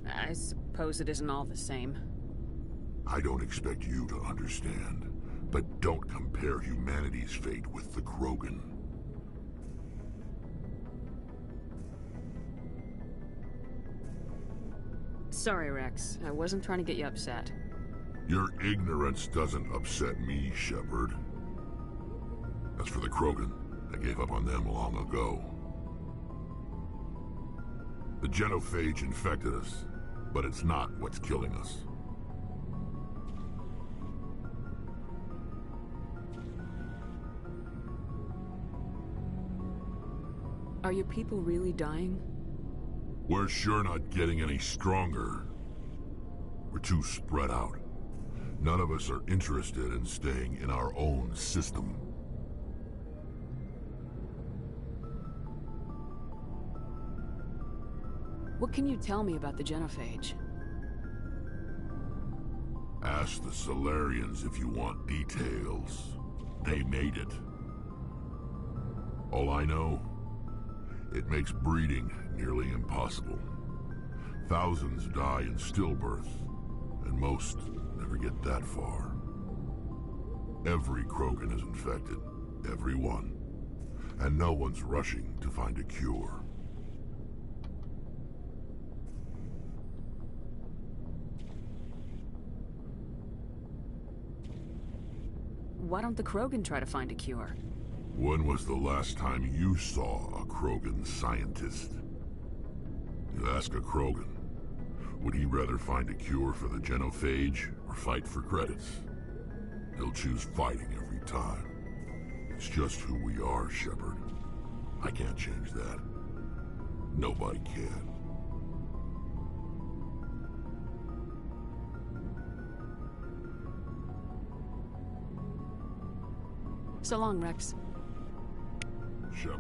I suppose it isn't all the same. I don't expect you to understand, but don't compare humanity's fate with the Krogan. Sorry, Rex. I wasn't trying to get you upset. Your ignorance doesn't upset me, Shepard. As for the Krogan, I gave up on them long ago. The genophage infected us, but it's not what's killing us. Are your people really dying? We're sure not getting any stronger. We're too spread out. None of us are interested in staying in our own system. What can you tell me about the genophage? Ask the Solarians if you want details. They made it. All I know, it makes breeding nearly impossible. Thousands die in stillbirth, and most never get that far. Every Krogan is infected, every one, and no one's rushing to find a cure. Why don't the Krogan try to find a cure? When was the last time you saw a Krogan scientist? You ask a Krogan, would he rather find a cure for the genophage or fight for credits? He'll choose fighting every time. It's just who we are, Shepard. I can't change that. Nobody can. So long, Rex. Shepard.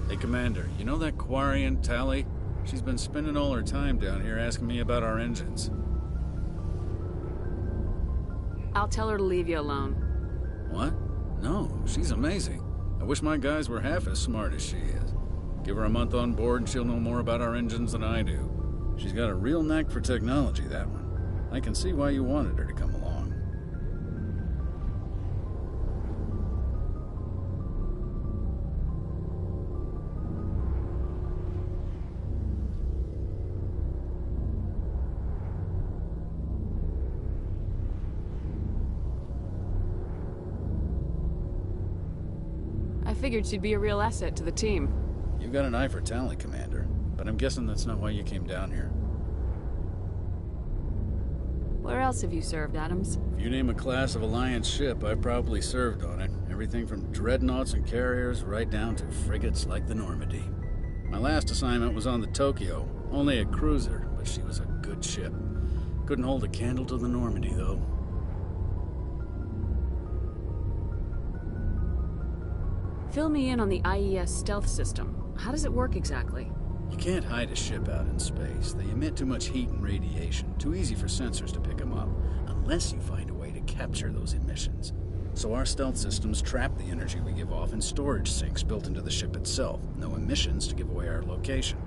Hey, Commander, you know that Quarian, Tali? She's been spending all her time down here asking me about our engines. I'll tell her to leave you alone. What? No, she's amazing. I wish my guys were half as smart as she is. Give her a month on board and she'll know more about our engines than I do. She's got a real knack for technology, that one. I can see why you wanted her to come along. I figured she'd be a real asset to the team. You've got an eye for talent, Commander, but I'm guessing that's not why you came down here. Where else have you served, Adams? If you name a class of Alliance ship, I've probably served on it. Everything from dreadnoughts and carriers right down to frigates like the Normandy. My last assignment was on the Tokyo, only a cruiser, but she was a good ship. Couldn't hold a candle to the Normandy, though. Fill me in on the IES stealth system. How does it work exactly? You can't hide a ship out in space. They emit too much heat and radiation. Too easy for sensors to pick them up, unless you find a way to capture those emissions. So our stealth systems trap the energy we give off in storage sinks built into the ship itself. No emissions to give away our location.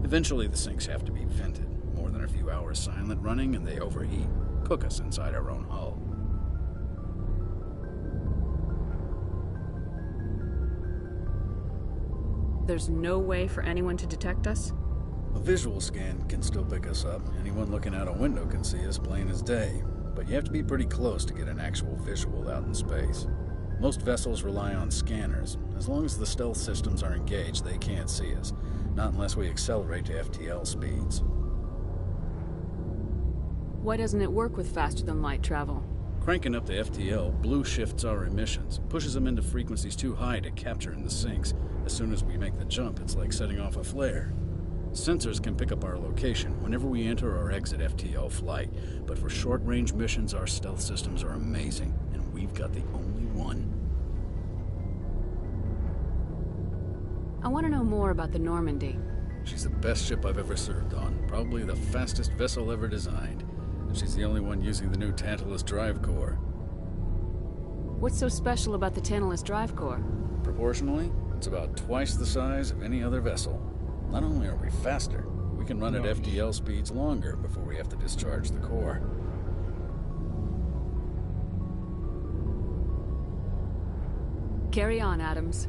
Eventually the sinks have to be vented. More than spend a few hours silent running and they overheat. Cook us inside our own hull. There's no way for anyone to detect us? A visual scan can still pick us up. Anyone looking out a window can see us plain as day. But you have to be pretty close to get an actual visual out in space. Most vessels rely on scanners. As long as the stealth systems are engaged, they can't see us. Not unless we accelerate to FTL speeds. Why doesn't it work with faster-than-light travel? Cranking up the FTL blue shifts our emissions, pushes them into frequencies too high to capture in the sinks. As soon as we make the jump, it's like setting off a flare. Sensors can pick up our location whenever we enter or exit FTL flight, but for short-range missions, our stealth systems are amazing, and we've got the only one. I want to know more about the Normandy. She's the best ship I've ever served on, probably the fastest vessel ever designed. And she's the only one using the new Tantalus drive core. What's so special about the Tantalus drive core? Proportionally, it's about twice the size of any other vessel. Not only are we faster, we can run at FTL speeds longer before we have to discharge the core. Carry on, Adams.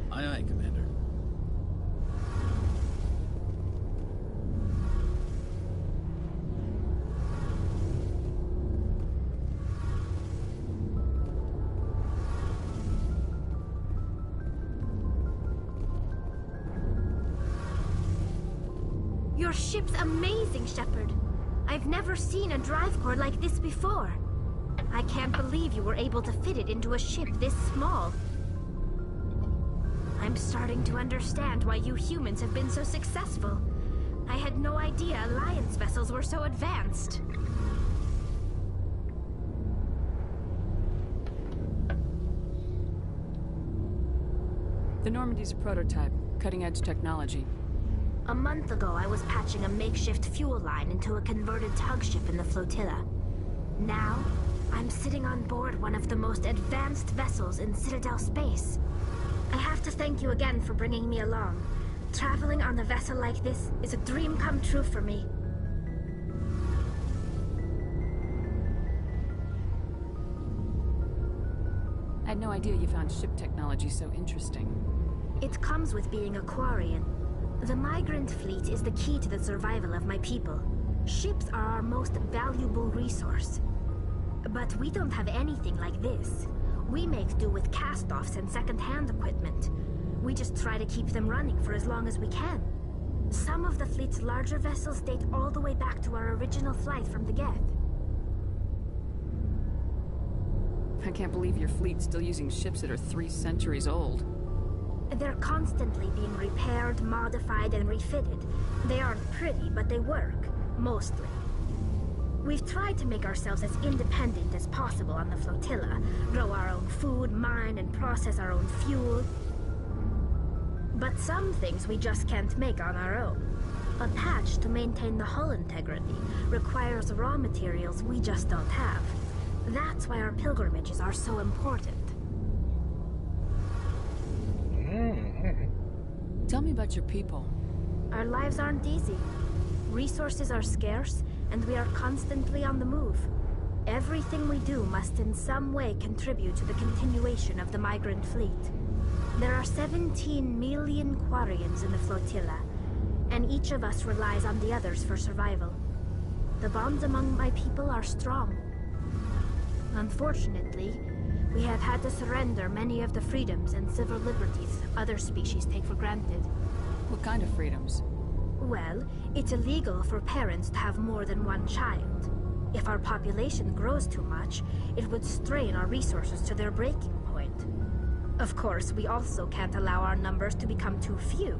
Aye, aye, Commander. Your ship's amazing, Shepard. I've never seen a drive core like this before. I can't believe you were able to fit it into a ship this small. I'm starting to understand why you humans have been so successful. I had no idea Alliance vessels were so advanced. The Normandy's a prototype, cutting-edge technology. A month ago, I was patching a makeshift fuel line into a converted tug ship in the flotilla. Now, I'm sitting on board one of the most advanced vessels in Citadel space. I have to thank you again for bringing me along. Traveling on a vessel like this is a dream come true for me. I had no idea you found ship technology so interesting. It comes with being a Quarian. The migrant fleet is the key to the survival of my people. Ships are our most valuable resource. But we don't have anything like this. We make do with cast-offs and second-hand equipment. We just try to keep them running for as long as we can. Some of the fleet's larger vessels date all the way back to our original flight from the Geth. I can't believe your fleet's still using ships that are 3 centuries old. They're constantly being repaired, modified, and refitted. They aren't pretty, but they work. Mostly. We've tried to make ourselves as independent as possible on the flotilla. Grow our own food, mine, and process our own fuel. But some things we just can't make on our own. A patch to maintain the hull integrity requires raw materials we just don't have. That's why our pilgrimages are so important. Tell me about your people. Our lives aren't easy. Resources are scarce, and we are constantly on the move. Everything we do must in some way contribute to the continuation of the migrant fleet. There are 17 million Quarians in the flotilla, and each of us relies on the others for survival. The bonds among my people are strong. Unfortunately, we have had to surrender many of the freedoms and civil liberties other species take for granted. What kind of freedoms? Well, it's illegal for parents to have more than one child. If our population grows too much, it would strain our resources to their breaking point. Of course, we also can't allow our numbers to become too few.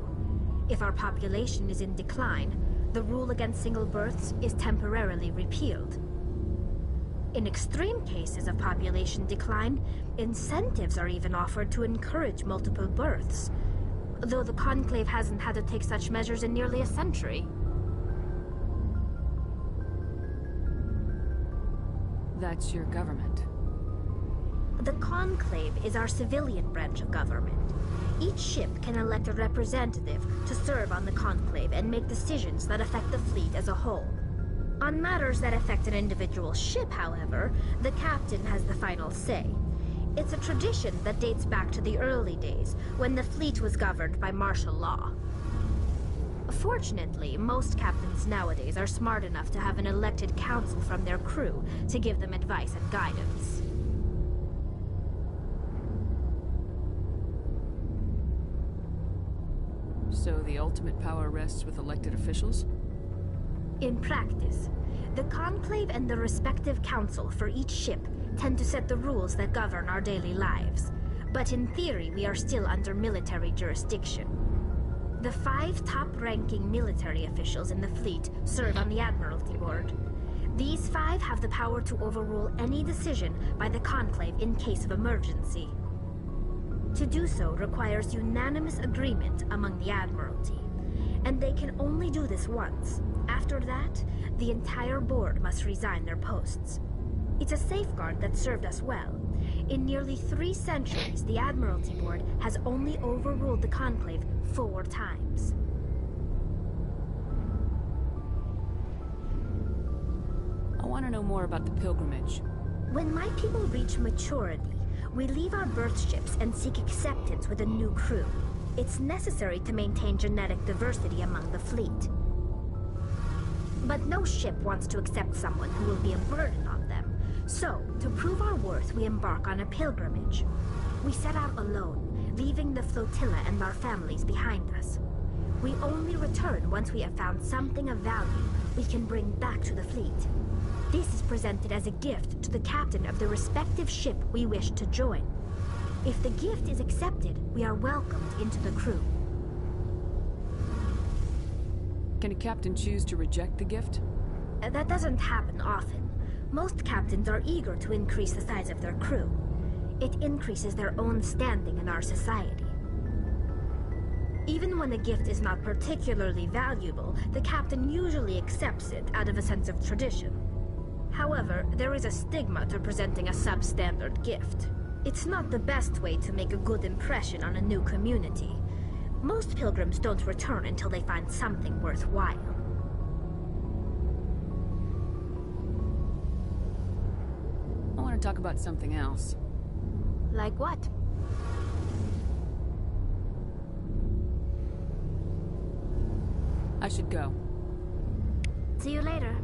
If our population is in decline, the rule against single births is temporarily repealed. In extreme cases of population decline, incentives are even offered to encourage multiple births, though the Conclave hasn't had to take such measures in nearly a century. That's your government. The Conclave is our civilian branch of government. Each ship can elect a representative to serve on the Conclave and make decisions that affect the fleet as a whole. On matters that affect an individual ship, however, the captain has the final say. It's a tradition that dates back to the early days, when the fleet was governed by martial law. Fortunately, most captains nowadays are smart enough to have an elected council from their crew to give them advice and guidance. So the ultimate power rests with elected officials? In practice, the Conclave and the respective council for each ship tend to set the rules that govern our daily lives. But in theory, we are still under military jurisdiction. The 5 top-ranking military officials in the fleet serve on the Admiralty Board. These 5 have the power to overrule any decision by the Conclave in case of emergency. To do so requires unanimous agreement among the Admiralty, and they can only do this once. After that, the entire board must resign their posts. It's a safeguard that served us well. In nearly 3 centuries, the Admiralty Board has only overruled the Conclave 4 times. I want to know more about the pilgrimage. When my people reach maturity, we leave our birth ships and seek acceptance with a new crew. It's necessary to maintain genetic diversity among the fleet. But no ship wants to accept someone who will be a burden on them. So, to prove our worth, we embark on a pilgrimage. We set out alone, leaving the flotilla and our families behind us. We only return once we have found something of value we can bring back to the fleet. This is presented as a gift to the captain of the respective ship we wish to join. If the gift is accepted, we are welcomed into the crew. Can a captain choose to reject the gift? That doesn't happen often. Most captains are eager to increase the size of their crew. It increases their own standing in our society. Even when the gift is not particularly valuable, the captain usually accepts it out of a sense of tradition. However, there is a stigma to presenting a substandard gift. It's not the best way to make a good impression on a new community. Most pilgrims don't return until they find something worthwhile. I want to talk about something else. Like what? I should go. See you later.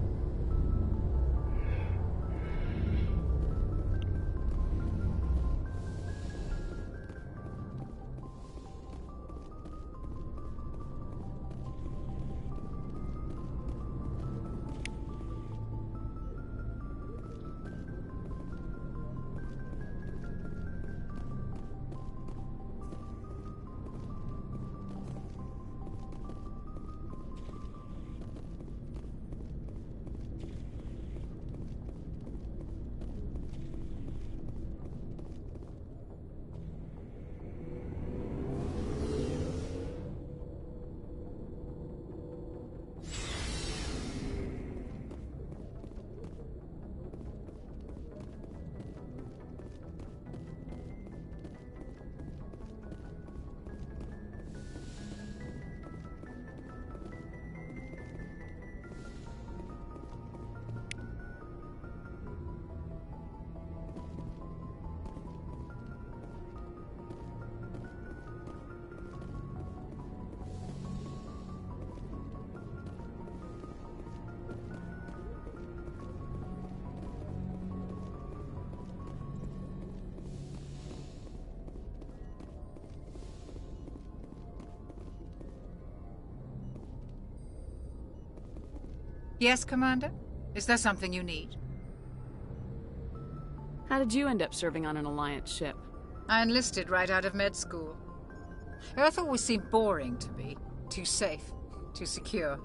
Yes, Commander? Is there something you need? How did you end up serving on an Alliance ship? I enlisted right out of med school. Earth always seemed boring to me. Too safe, too secure.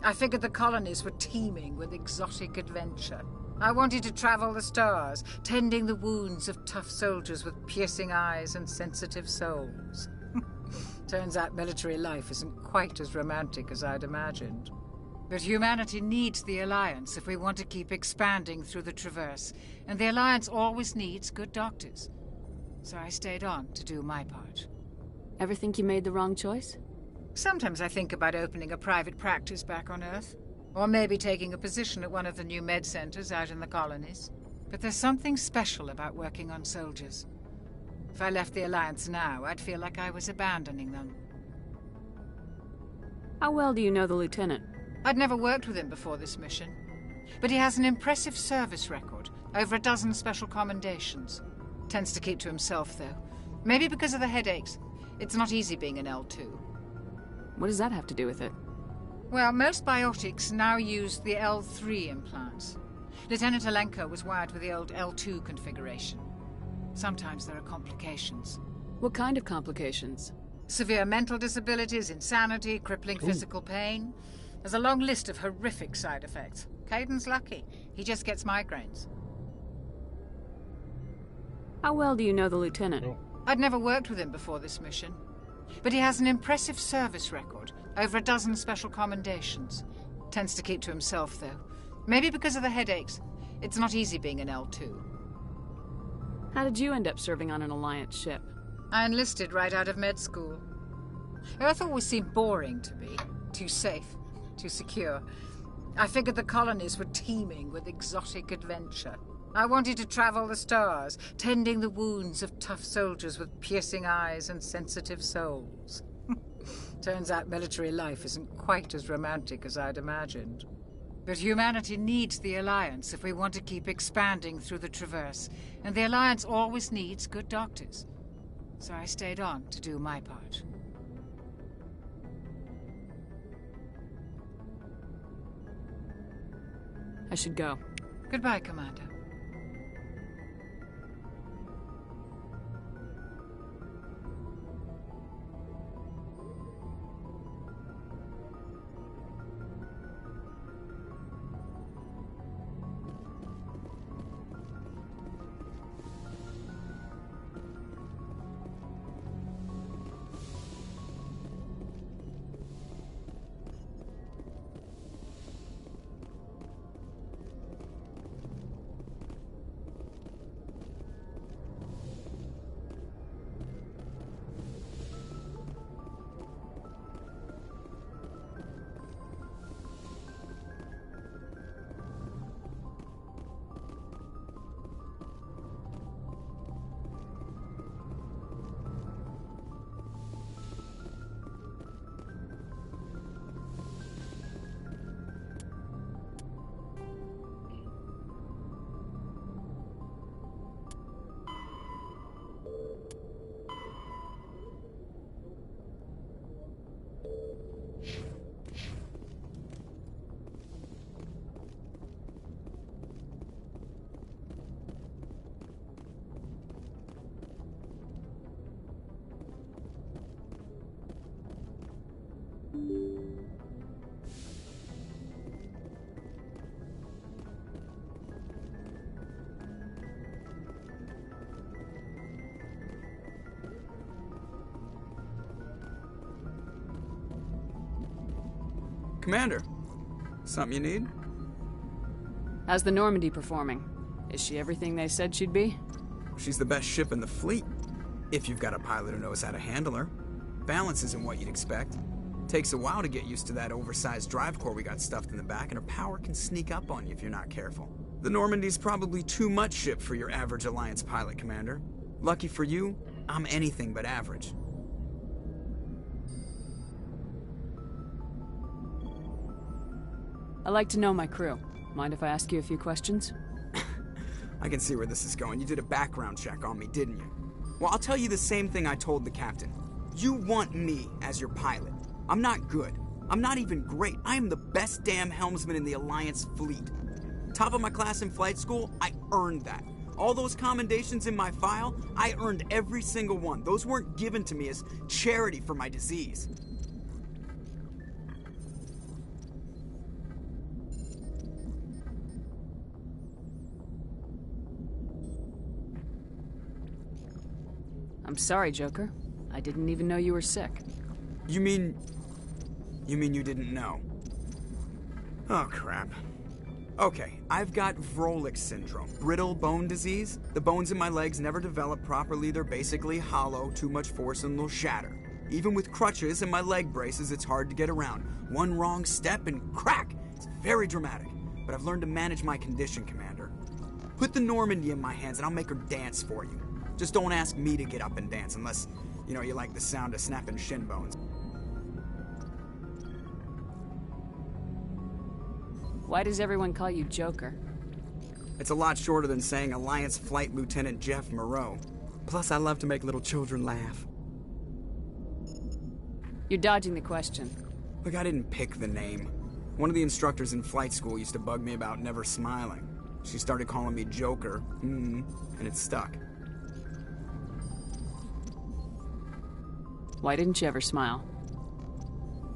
I figured the colonies were teeming with exotic adventure. I wanted to travel the stars, tending the wounds of tough soldiers with piercing eyes and sensitive souls. Turns out military life isn't quite as romantic as I'd imagined. But humanity needs the Alliance if we want to keep expanding through the Traverse, and the Alliance always needs good doctors. So I stayed on to do my part. Ever think you made the wrong choice? Sometimes I think about opening a private practice back on Earth. Or maybe taking a position at one of the new med centers out in the colonies. But there's something special about working on soldiers. If I left the Alliance now, I'd feel like I was abandoning them. How well do you know the Lieutenant? I'd never worked with him before this mission. But he has an impressive service record, over a dozen special commendations. Tends to keep to himself, though. Maybe because of the headaches. It's not easy being an L2. What does that have to do with it? Well, most biotics now use the L3 implants. Lieutenant Alenko was wired with the old L2 configuration. Sometimes there are complications. What kind of complications? Severe mental disabilities, insanity, crippling physical pain. There's a long list of horrific side effects. Caden's lucky. He just gets migraines. How well do you know the Lieutenant? I'd never worked with him before this mission. But he has an impressive service record, over a dozen special commendations. Tends to keep to himself, though. Maybe because of the headaches. It's not easy being an L2. How did you end up serving on an Alliance ship? I enlisted right out of med school. Earth always seemed boring to me. Too safe, too secure. I figured the colonies were teeming with exotic adventure. I wanted to travel the stars, tending the wounds of tough soldiers with piercing eyes and sensitive souls. Turns out military life isn't quite as romantic as I'd imagined. But humanity needs the Alliance if we want to keep expanding through the Traverse, and the Alliance always needs good doctors. So I stayed on to do my part. I should go. Goodbye, Commander. Commander, something you need? How's the Normandy performing? Is she everything they said she'd be? She's the best ship in the fleet, if you've got a pilot who knows how to handle her. Balance isn't what you'd expect. Takes a while to get used to that oversized drive core we got stuffed in the back, and her power can sneak up on you if you're not careful. The Normandy's probably too much ship for your average Alliance pilot, Commander. Lucky for you, I'm anything but average. I like to know my crew. Mind if I ask you a few questions? I can see where this is going. You did a background check on me, didn't you? Well, I'll tell you the same thing I told the captain. You want me as your pilot. I'm not good. I'm not even great. I am the best damn helmsman in the Alliance fleet. Top of my class in flight school, I earned that. All those commendations in my file, I earned every single one. Those weren't given to me as charity for my disease. I'm sorry, Joker. I didn't even know you were sick. You mean you didn't know? Oh, crap. Okay, I've got Vrolich syndrome, brittle bone disease. The bones in my legs never develop properly. They're basically hollow, too much force and they'll shatter. Even with crutches and my leg braces, it's hard to get around. One wrong step and crack! It's Very dramatic, but I've learned to manage my condition, Commander. Put the Normandy in my hands and I'll make her dance for you. Just don't ask me to get up and dance unless, you know, you like the sound of snapping shin bones. Why does everyone call you Joker? It's a lot shorter than saying Alliance Flight Lieutenant Jeff Moreau. Plus, I love to make little children laugh. You're dodging the question. Look, I didn't pick the name. One of the instructors in flight school used to bug me about never smiling. She started calling me Joker, and it stuck. Why didn't you ever smile?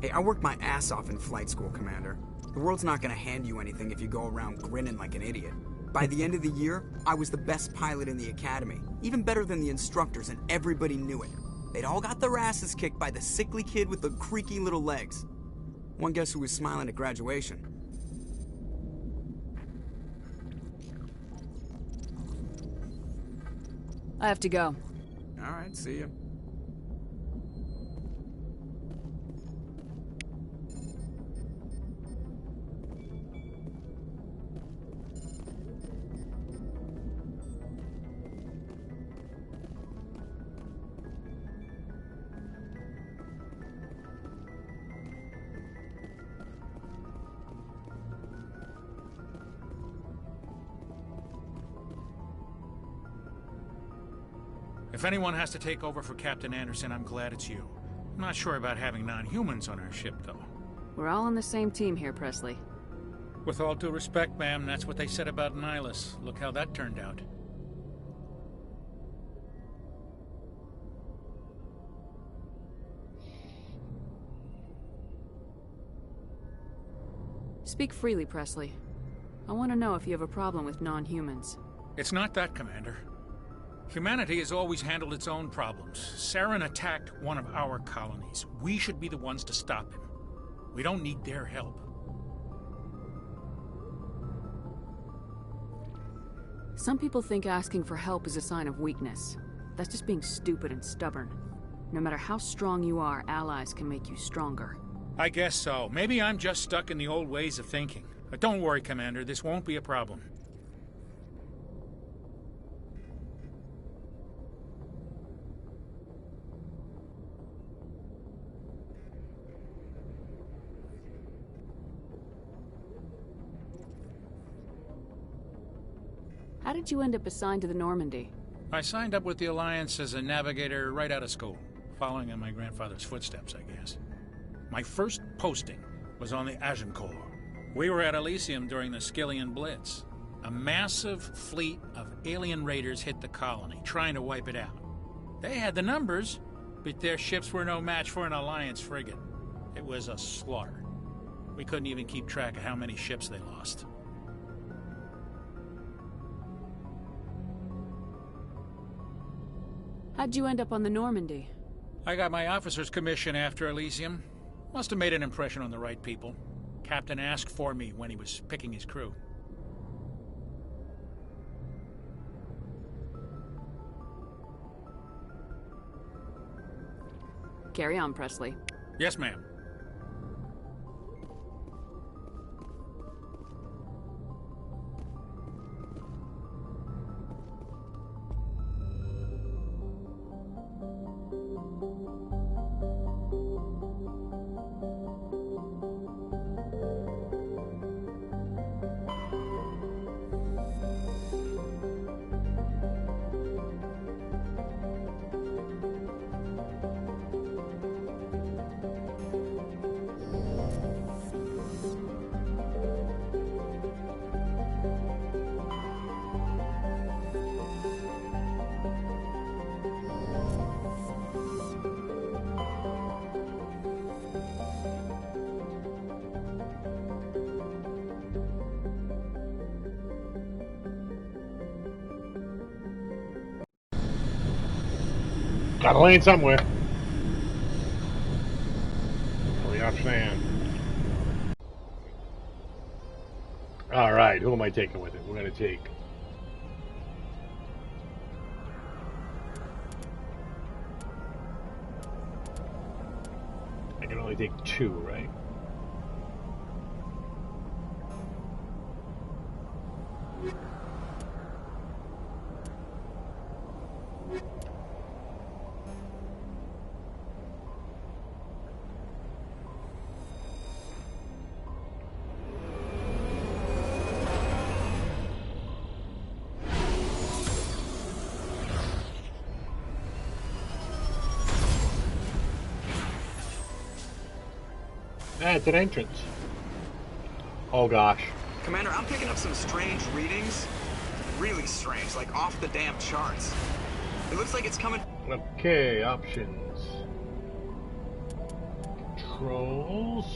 Hey, I worked my ass off in flight school, Commander. The world's not gonna hand you anything if you go around grinning like an idiot. By the end of the year, I was the best pilot in the academy, even better than the instructors, and everybody knew it. They'd all got their asses kicked by the sickly kid with the creaky little legs. One guess who was smiling at graduation? I have to go. All right, see ya. If anyone has to take over for Captain Anderson, I'm glad it's you. I'm not sure about having non-humans on our ship, though. We're all on the same team here, Presley. With all due respect, ma'am, that's what they said about Nihilus. Look how that turned out. Speak freely, Presley. I want to know if you have a problem with non-humans. It's not that, Commander. Humanity has always handled its own problems. Saren attacked one of our colonies. We should be the ones to stop him. We don't need their help. Some people think asking for help is a sign of weakness. That's just being stupid and stubborn. No matter how strong you are, allies can make you stronger. I guess so. Maybe I'm just stuck in the old ways of thinking. But don't worry, Commander. This won't be a problem. How did you end up assigned to the Normandy? I signed up with the Alliance as a navigator right out of school, following in my grandfather's footsteps, I guess. My first posting was on the Agincourt. We were at Elysium during the Skillian Blitz. A massive fleet of alien raiders hit the colony, trying to wipe it out. They had the numbers, but their ships were no match for an Alliance frigate. It was a slaughter. We couldn't even keep track of how many ships they lost. How'd you end up on the Normandy? I got my officer's commission after Elysium. Must have made an impression on the right people. Captain asked for me when he was picking his crew. Carry on, Presley. Yes, ma'am. Gotta land somewhere. Only option I am. Alright, who am I taking with it? We're gonna take... I can only take two, right? Ah, it's an entrance. Oh gosh. Commander, I'm picking up some strange readings. Really strange, like off the damn charts. It looks like it's coming... Okay, options. Controls.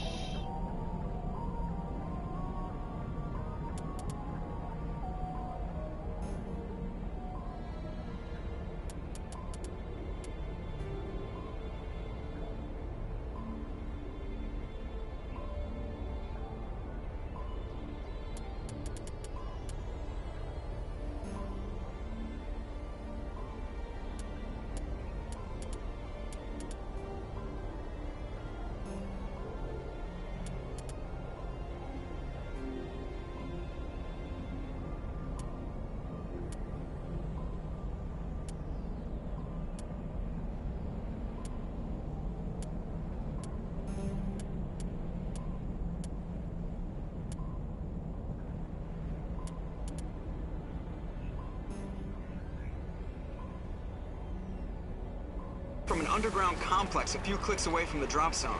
from an underground complex a few clicks away from the drop zone.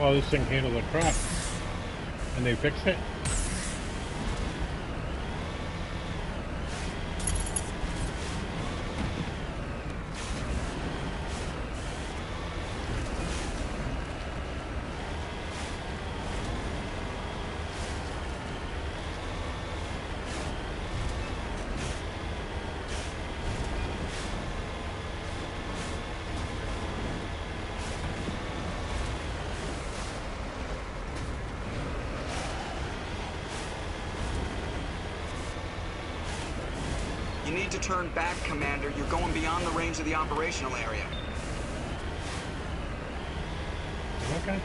Oh, this thing handled a crap. And they fixed it? You need to turn back, Commander. You're going beyond the range of the operational area. Okay.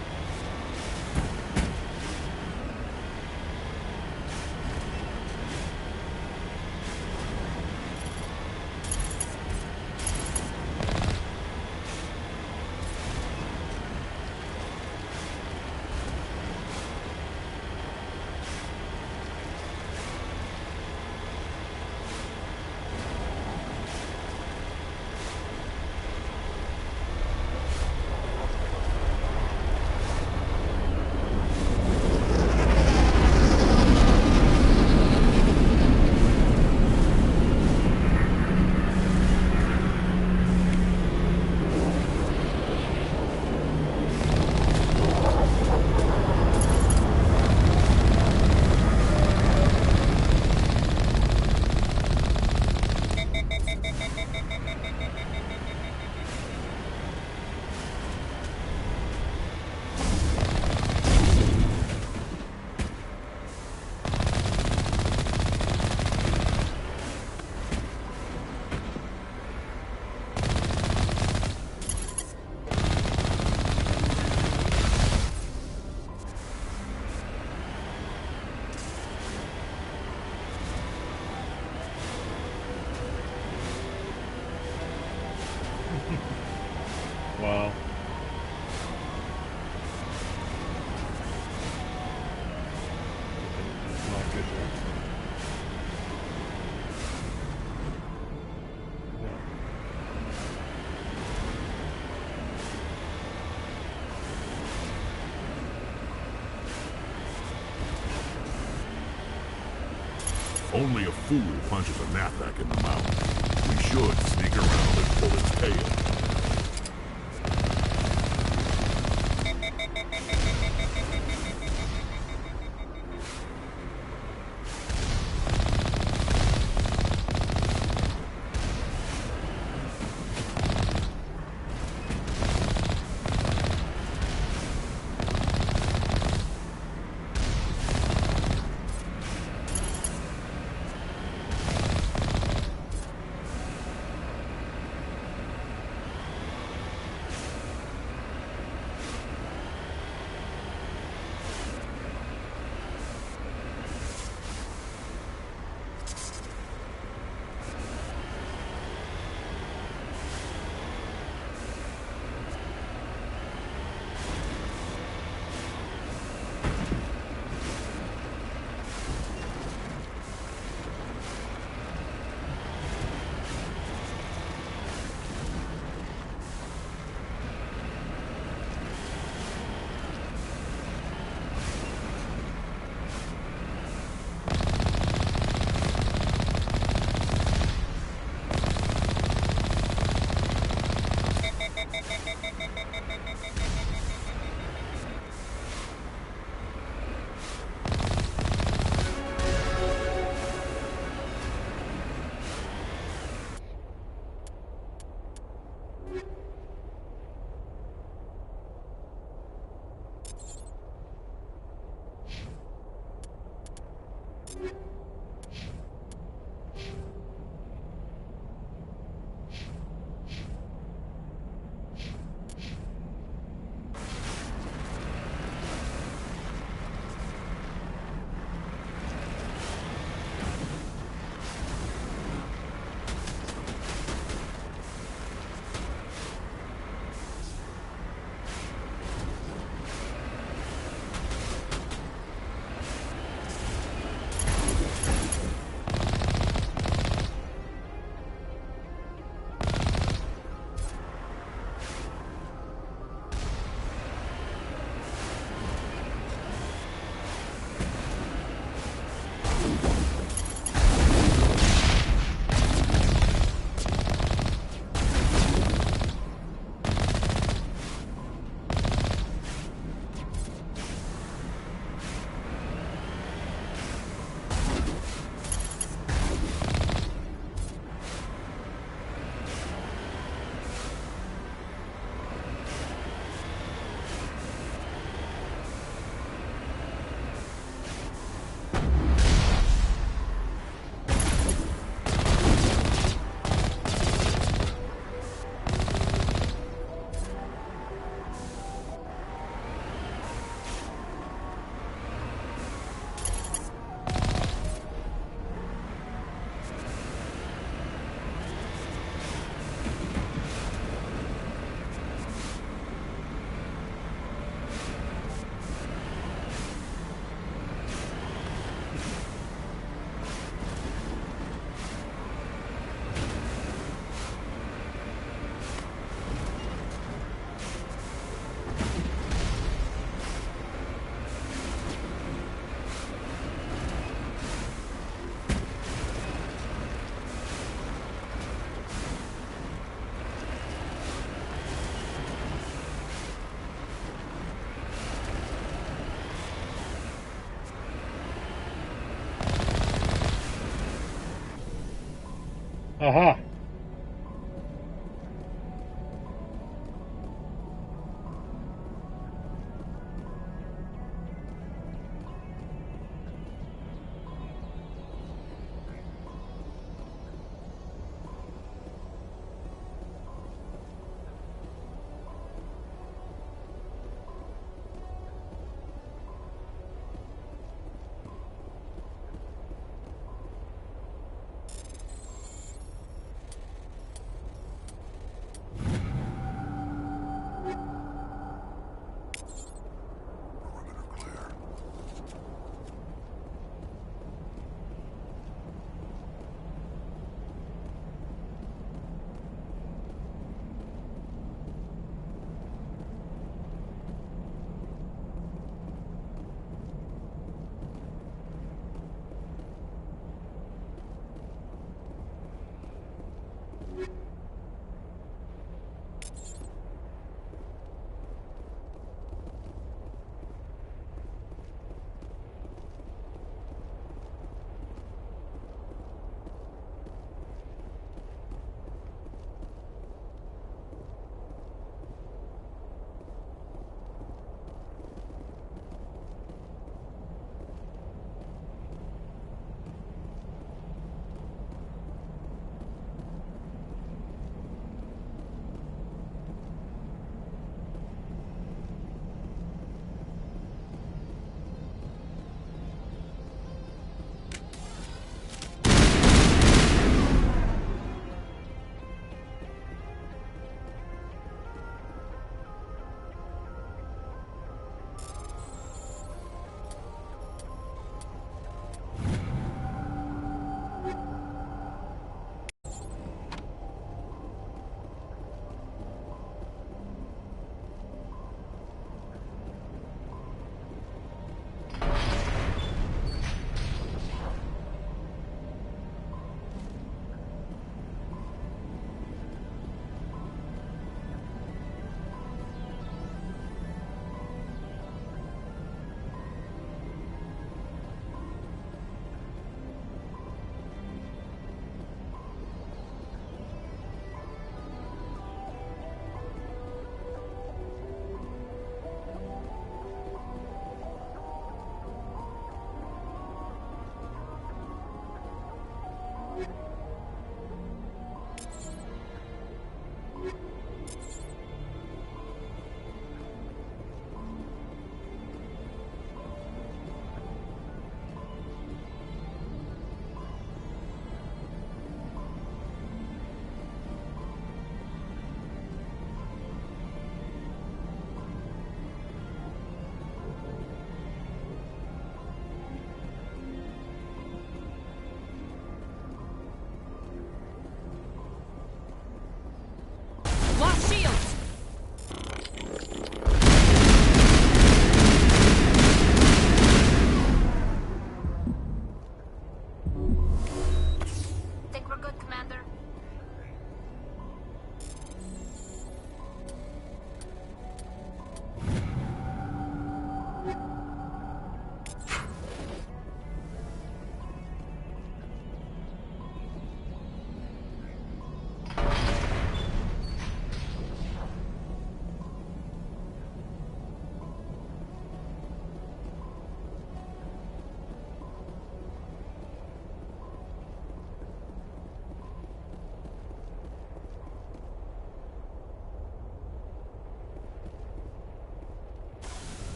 Wow. That's not good there. Only a fool punches a knapsack in the mouth. We should sneak around and pull its tail. Aha.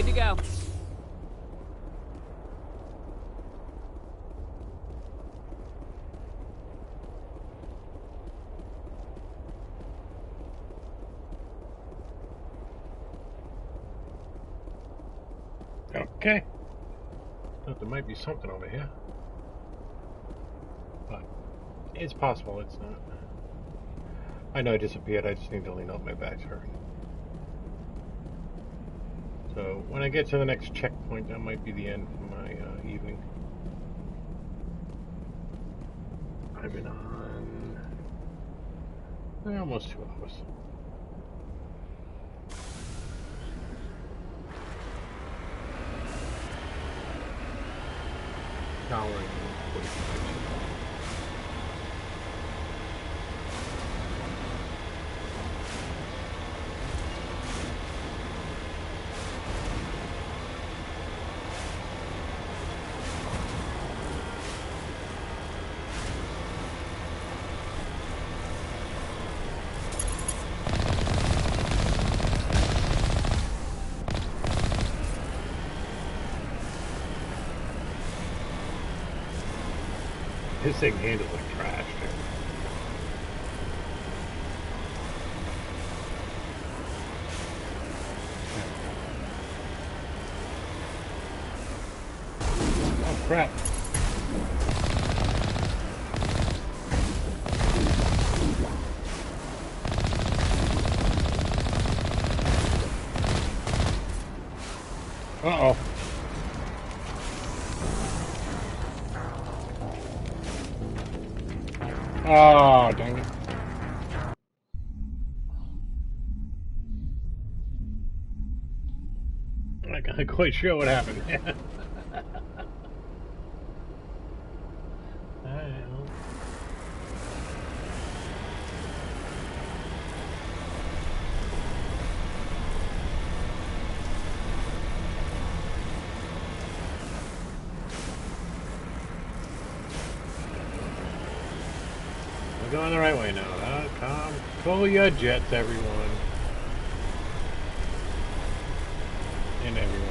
to go. Okay. Thought there might be something over here. But it's possible it's not. I know I disappeared, I just need to lean out, my back's hurting. So when I get to the next checkpoint, that might be the end for my evening. I've been on almost 2 hours. Powering 45. This thing handles like trash, dude. Oh crap. Uh-oh. Oh, dang it. I'm not quite sure what happened. We're going the right way now. Come, pull your jets, everyone. And everyone.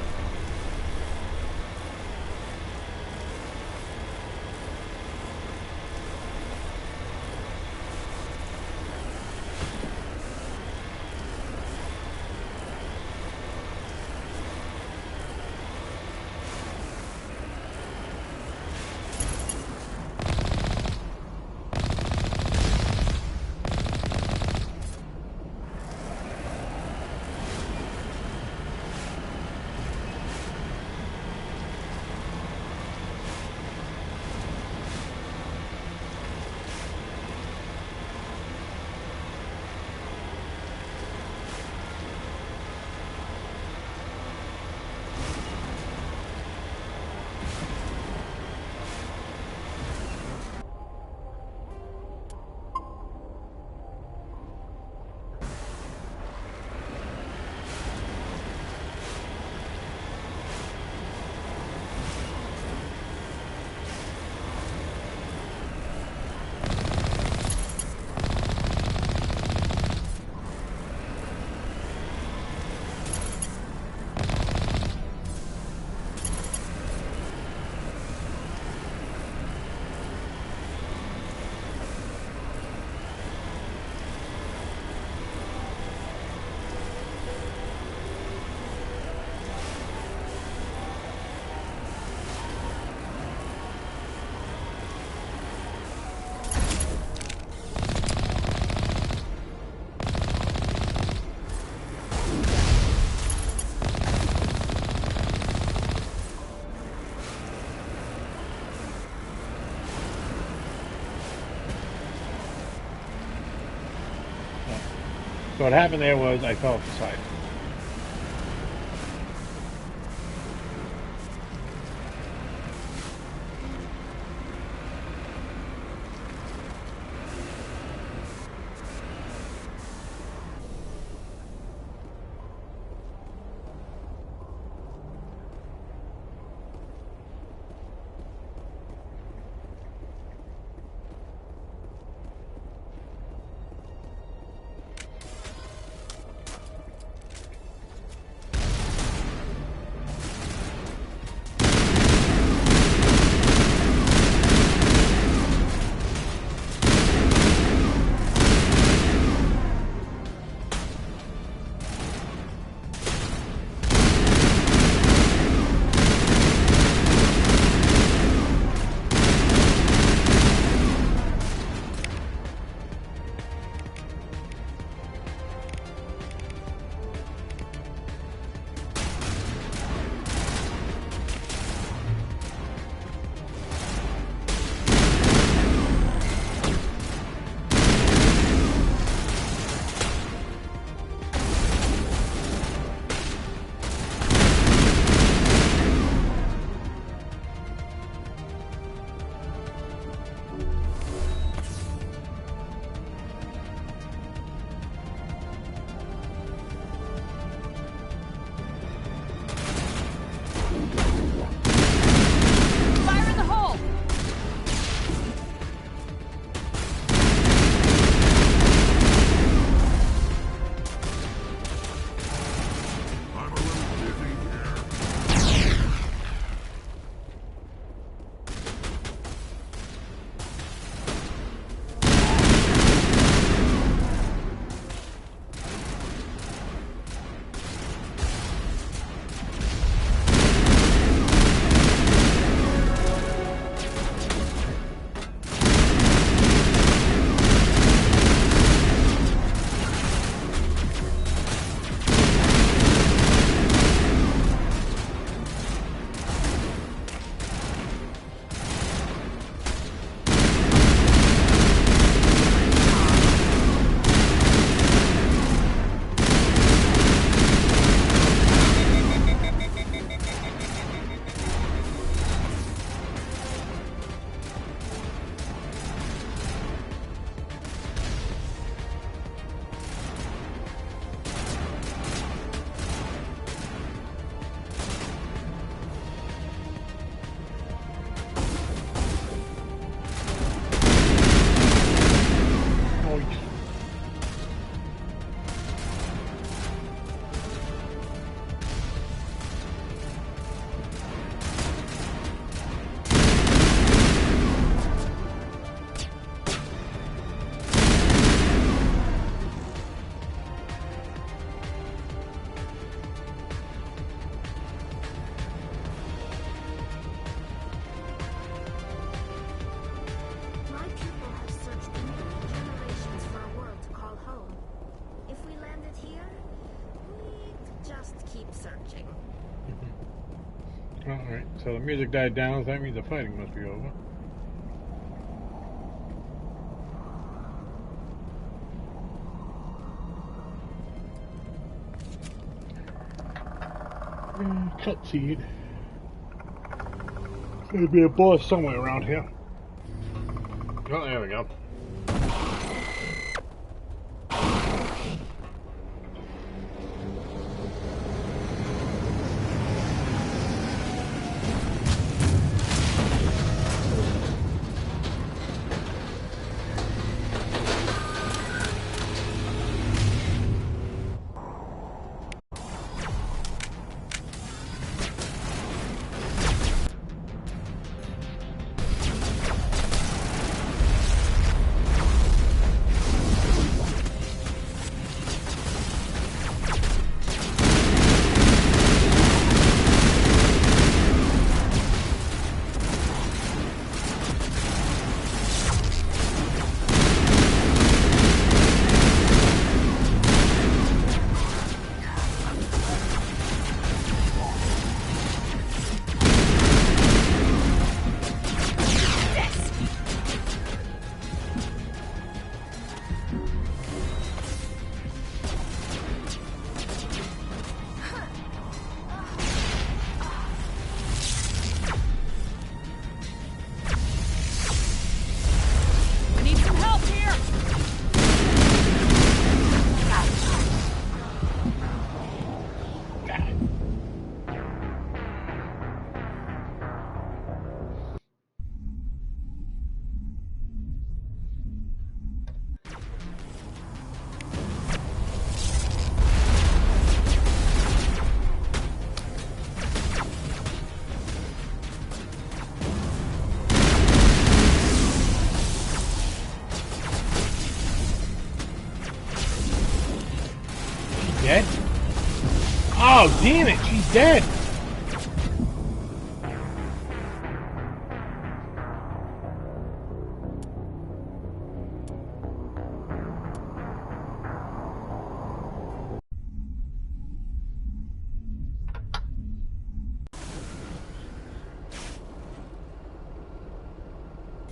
So what happened there was I fell off the side. so the music died down, so that means the fighting must be over. Cutscene. There's gonna be a boss somewhere around here. Oh, there we go. Dead? Oh, damn it, she's dead!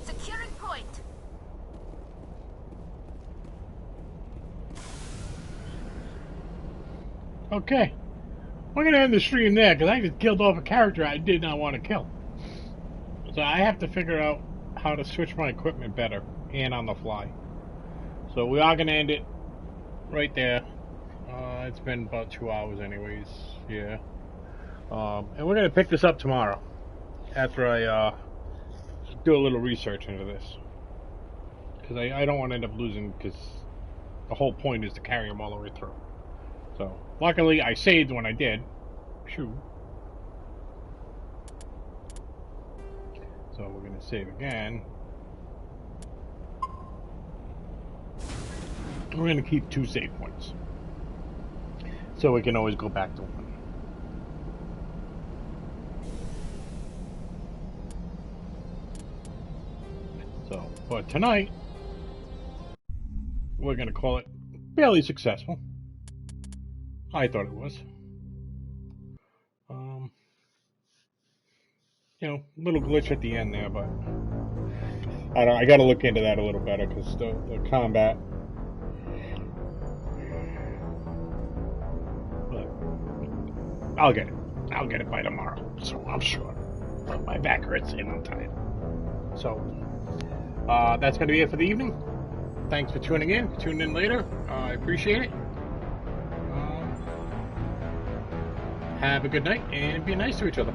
Securing point. Okay. We're gonna end the stream there, because I just killed off a character I did not want to kill. So I have to figure out how to switch my equipment better, and on the fly. So we are gonna end it right there. It's been about 2 hours anyways, yeah. And we're gonna pick this up tomorrow, after I do a little research into this. Because I don't want to end up losing, because the whole point is to carry them all the way through. So, luckily, I saved when I did. Shoo. So, we're going to save again. We're going to keep 2 save points. So we can always go back to 1. So, but tonight, we're going to call it fairly successful. I thought it was. You know, little glitch at the end there, but I got to look into that a little better because the combat. But I'll get it. I'll get it by tomorrow, so I'm sure. But my back hurts and I'm tired. So that's going to be it for the evening. Thanks for tuning in. Tune in later. I appreciate it. Have a good night and be nice to each other.